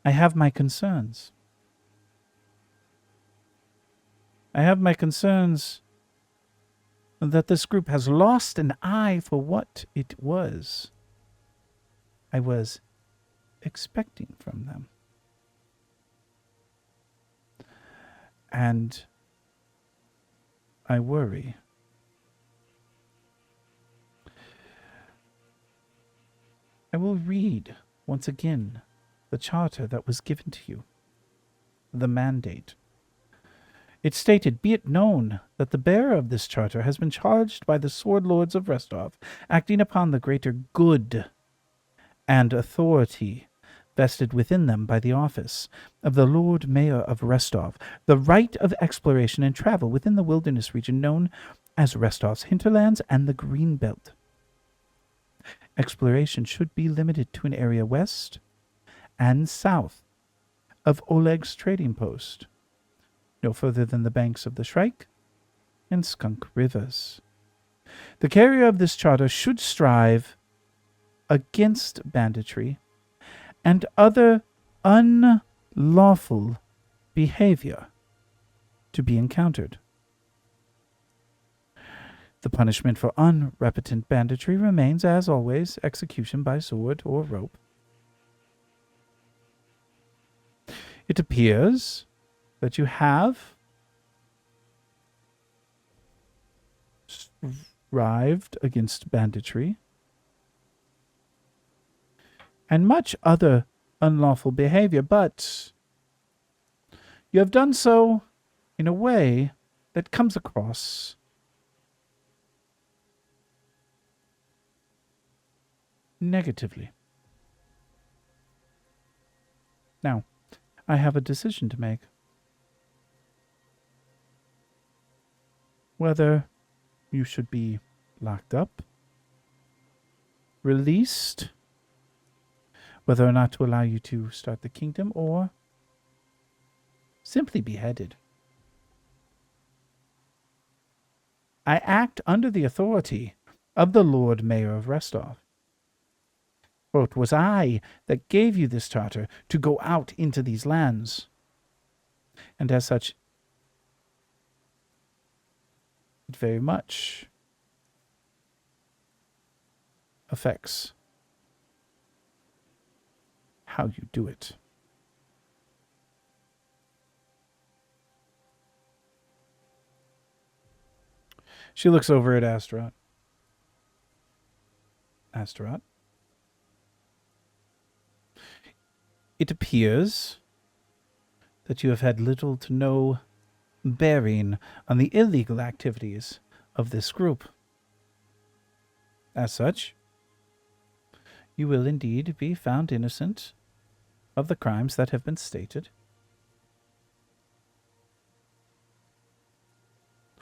A: I have my concerns. I have my concerns that this group has lost an eye for what it was I was expecting from them. And I worry. I will read once again the charter that was given to you, the mandate. It stated, "Be it known that the bearer of this charter has been charged by the Sword Lords of Restov, acting upon the greater good and authority vested within them by the office of the Lord Mayor of Restov, the right of exploration and travel within the wilderness region known as Restov's hinterlands and the Green Belt. Exploration should be limited to an area west and south of Oleg's trading post, no further than the banks of the Shrike and Skunk rivers. The carrier of this charter should strive against banditry and other unlawful behavior to be encountered. The punishment for unrepentant banditry remains, as always, execution by sword or rope. It appears that you have strived against banditry and much other unlawful behavior, but you have done so in a way that comes across negatively. Now, I have a decision to make. Whether you should be locked up, released, whether or not to allow you to start the kingdom, or simply beheaded. I act under the authority of the Lord Mayor of Restov. For it was I that gave you this charter to go out into these lands. And as such, it very much affects how you do it. She looks over at Astaroth. Astaroth. It appears that you have had little to no bearing on the illegal activities of this group. As such, you will indeed be found innocent of the crimes that have been stated.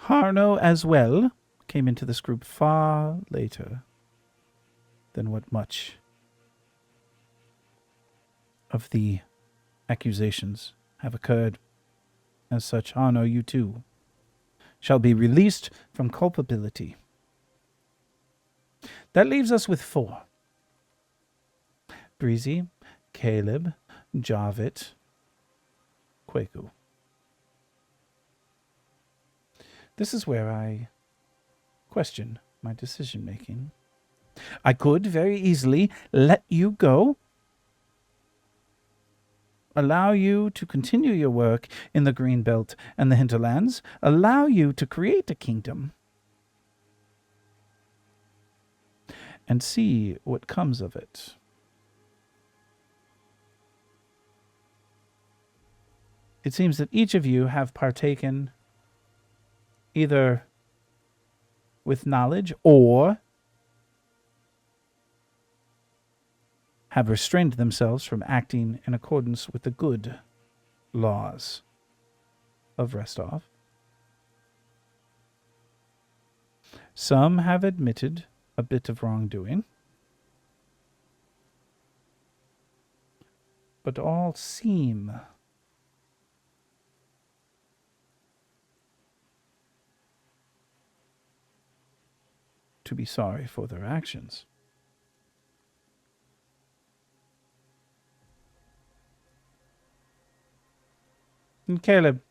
A: Harno, as well, came into this group far later than what much of the accusations have occurred. As such, Harno, you too shall be released from culpability. That leaves us with 4. Breezy, Caleb, Javit, Kwaku. This is where I question my decision-making. I could very easily let you go, allow you to continue your work in the Green Belt and the Hinterlands, allow you to create a kingdom, and see what comes of it. It seems that each of you have partaken either with knowledge or have restrained themselves from acting in accordance with the good laws of Restov. Some have admitted a bit of wrongdoing, but all seem to be sorry for their actions. And Caleb,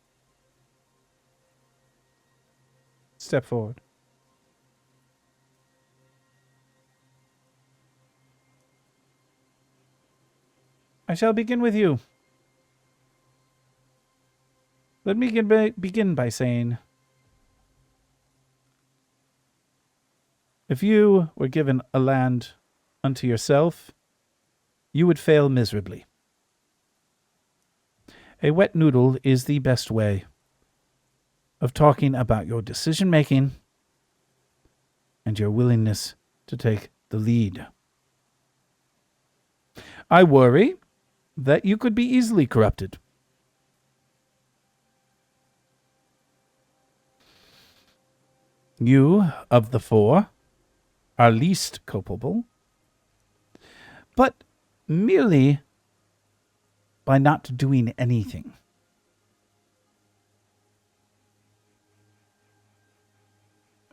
A: step forward. I shall begin with you. Let me begin by saying, if you were given a land unto yourself, you would fail miserably. A wet noodle is the best way of talking about your decision-making and your willingness to take the lead. I worry that you could be easily corrupted. You, of the 4, are least culpable, but merely by not doing anything.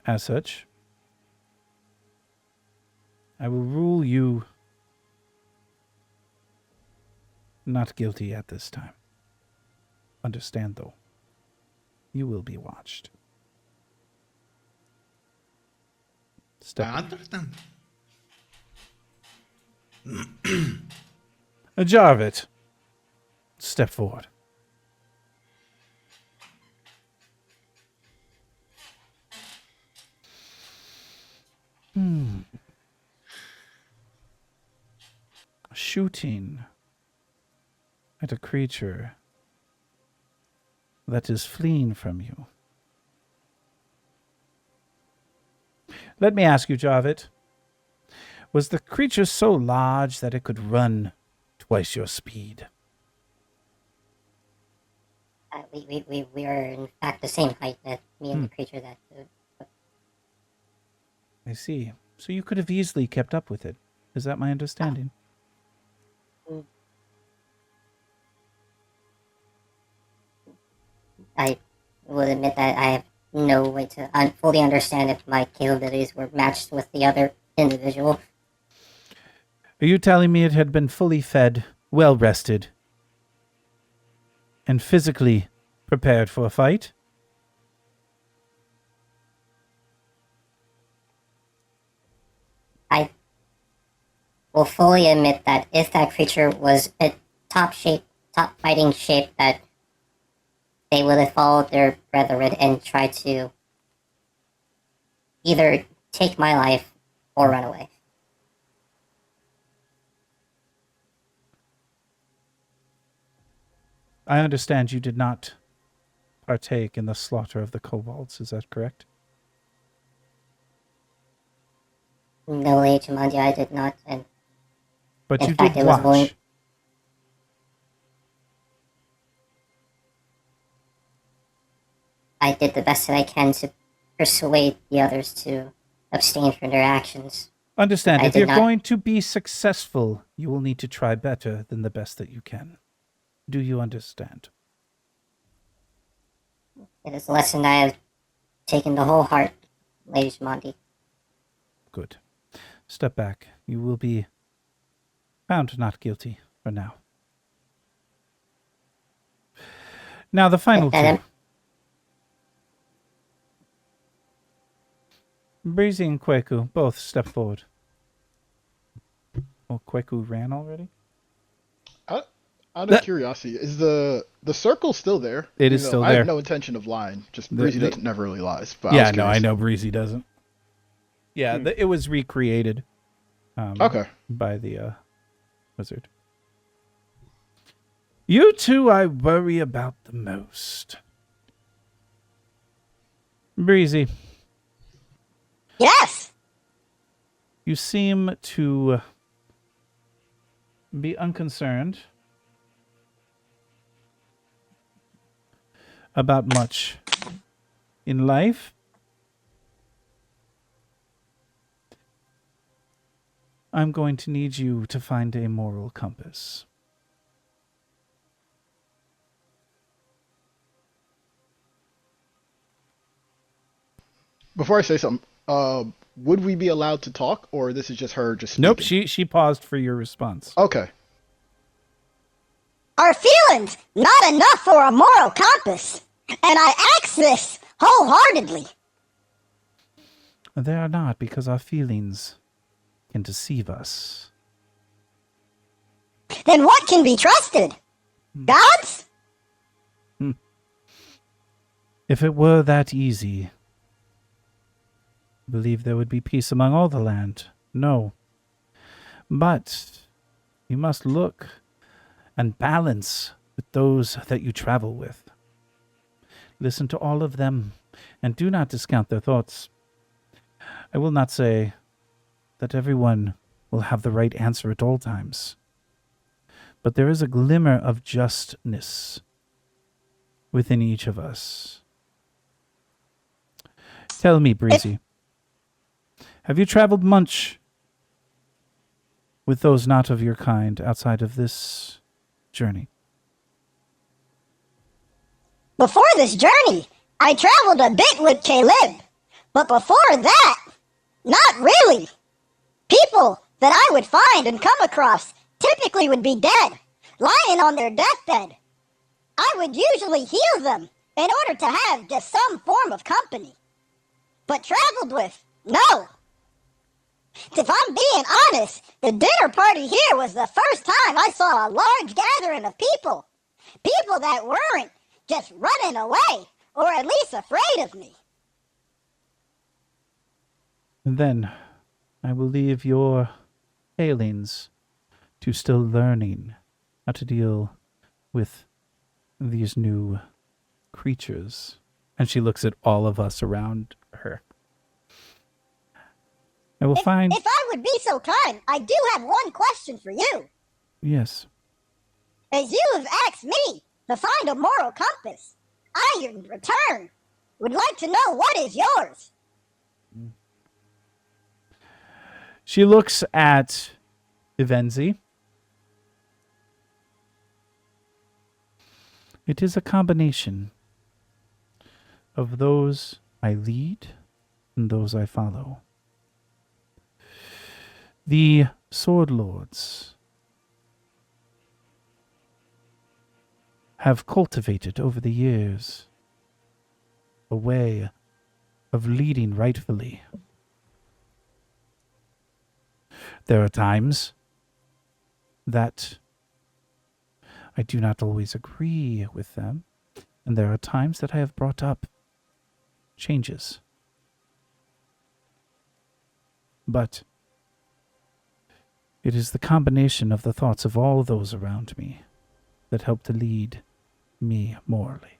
A: As such, I will rule you not guilty at this time. Understand, though, you will be watched.
F: I understand.
A: Jarvit, step forward. Shooting at a creature that is fleeing from you. Let me ask you, Jarvit, was the creature so large that it could run twice your speed?
E: We are in fact the same height, that me and the creature that.
A: I see. So you could have easily kept up with it. Is that my understanding?
E: I will admit that I have no way to fully understand if my capabilities were matched with the other individual.
A: Are you telling me it had been fully fed, well rested, and physically prepared for a fight?
E: will fully admit that if that creature was a top fighting shape, that they would have followed their brethren and tried to either take my life or run away.
A: I understand you did not partake in the slaughter of the kobolds, is that correct?
E: No, Lady Jamandi, I did not, and
A: But
E: in
A: you
E: fact,
A: did
E: it was going.
A: watch.
E: I did the best that I can to persuade the others to abstain from their actions.
A: Understand,
E: I
A: if
E: did
A: you're
E: not-
A: going to be successful, you will need to try better than the best that you can. Do you understand?
E: It is a lesson I have taken to whole heart, Lady Jamandi.
A: Good. Step back. You will be found not guilty for now. Now the final two. Breezy and Kweku both step forward. Oh, Kweku ran already?
B: Out of curiosity, is the circle still there?
A: It is still
B: I
A: there.
B: have no intention of lying. Just Breezy doesn't never really lies. But
A: Yeah,
B: I was
A: no, I
B: curious.
A: know Breezy doesn't. Yeah, it was recreated.
B: Okay.
A: By the wizard. You two I worry about the most. Breezy.
G: Yes.
A: You seem to be unconcerned about much in life. I'm going to need you to find a moral compass.
B: Before I say something, would we be allowed to talk, or this is just her just speaking?
A: Nope, she paused for your response.
B: Okay.
G: Are feelings not enough for a moral compass? And I ask this wholeheartedly.
A: They are not, because our feelings can deceive us.
G: Then what can be trusted? Gods?
A: If it were that easy, I believe there would be peace among all the land. No. But you must look and balance with those that you travel with. Listen to all of them, and do not discount their thoughts. I will not say that everyone will have the right answer at all times, but there is a glimmer of justness within each of us. Tell me, Breezy, have you traveled much with those not of your kind outside of this journey?
G: Before this journey, I traveled a bit with Caleb. But before that, not really. People that I would find and come across typically would be dead, lying on their deathbed. I would usually heal them in order to have just some form of company. But traveled with, no. If I'm being honest, the dinner party here was the first time I saw a large gathering of people. People that weren't just running away, or at least afraid of me.
A: And then I will leave your failings to still learning how to deal with these new creatures. And she looks at all of us around her. I will find...
G: If I would be so kind, I do have one question for you.
A: Yes.
G: As you have asked me to find a moral compass, I, in return, would like to know what is yours.
A: She looks at Ivenzi. It is a combination of those I lead and those I follow. The Sword Lords have cultivated over the years a way of leading rightfully. There are times that I do not always agree with them, and there are times that I have brought up changes. But it is the combination of the thoughts of all those around me that help to lead me morally.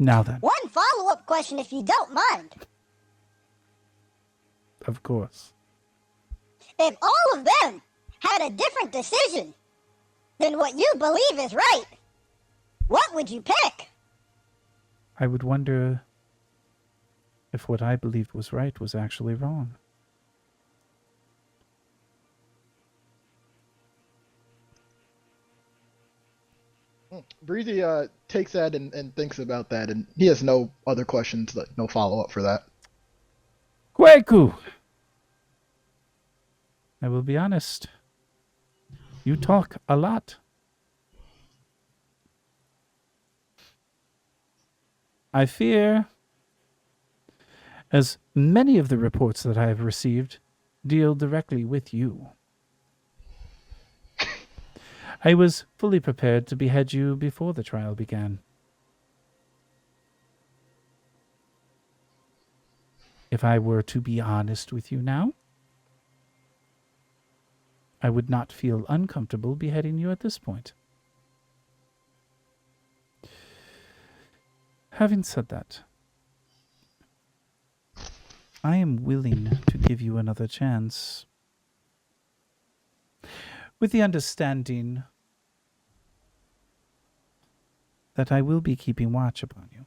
A: Now then,
G: One follow-up question, if you don't mind.
A: of course,
G: If all of them had a different decision than what you believe is right, what would you pick?
A: I would wonder if what I believed was right was actually wrong.
B: Breezy takes that and thinks about that, and he has no other questions, no follow up for that.
A: Kweku! I will be honest. You talk a lot. I fear, as many of the reports that I have received deal directly with you. I was fully prepared to behead you before the trial began. If I were to be honest with you now, I would not feel uncomfortable beheading you at this point. Having said that, I am willing to give you another chance, with the understanding that I will be keeping watch upon you.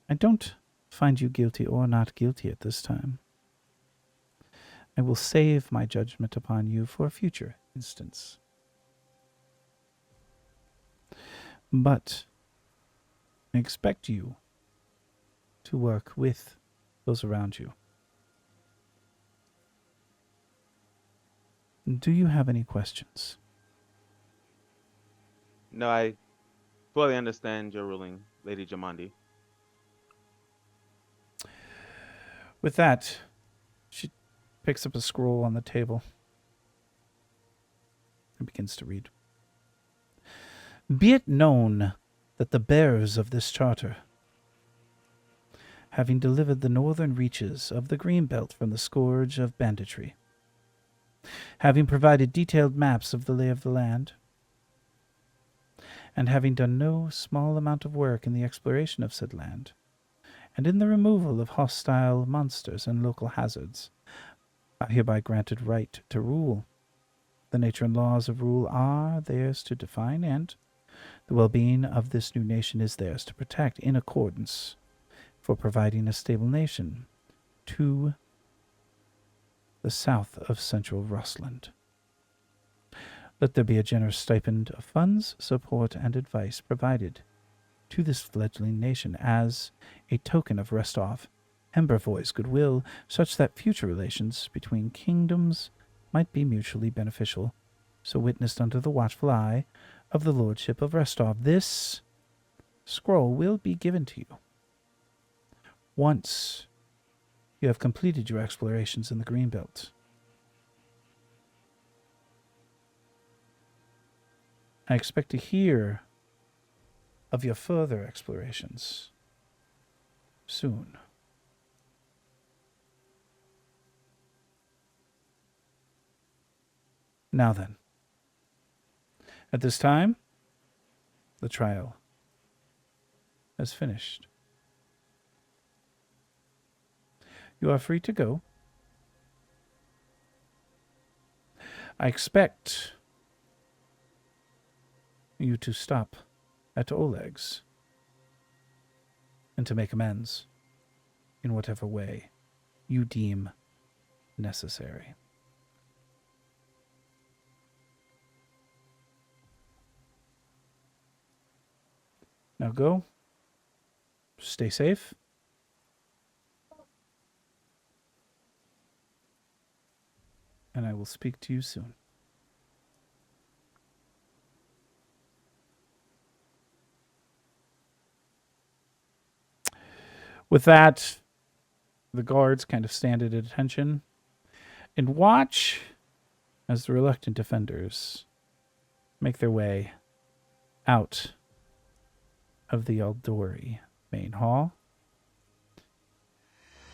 A: I don't find you guilty or not guilty at this time. I will save my judgment upon you for a future instance. But I expect you to work with those around you. Do you have any questions?
D: No, I fully understand your ruling, Lady Jamandi.
A: With that, she picks up a scroll on the table and begins to read. Be it known that the bearers of this charter, having delivered the northern reaches of the Greenbelt from the scourge of banditry, having provided detailed maps of the lay of the land, and having done no small amount of work in the exploration of said land, and in the removal of hostile monsters and local hazards, are hereby granted right to rule. The nature and laws of rule are theirs to define, and the well-being of this new nation is theirs to protect in accordance for providing a stable nation to the south of central Russland. Let there be a generous stipend of funds, support, and advice provided to this fledgling nation as a token of Restov Embervoy's goodwill, such that future relations between kingdoms might be mutually beneficial, so witnessed under the watchful eye of the Lordship of Restov. This scroll will be given to you once you have completed your explorations in the Greenbelt. I expect to hear of your further explorations soon. Now then, at this time, the trial has finished. You are free to go. I expect you to stop at Oleg's and to make amends in whatever way you deem necessary. Now go. Stay safe. And I will speak to you soon. With that, the guards kind of stand at attention and watch as the reluctant defenders make their way out of the Eldori main hall.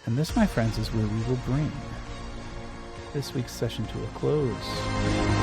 A: And this, my friends, is where we will bring this week's session to a close.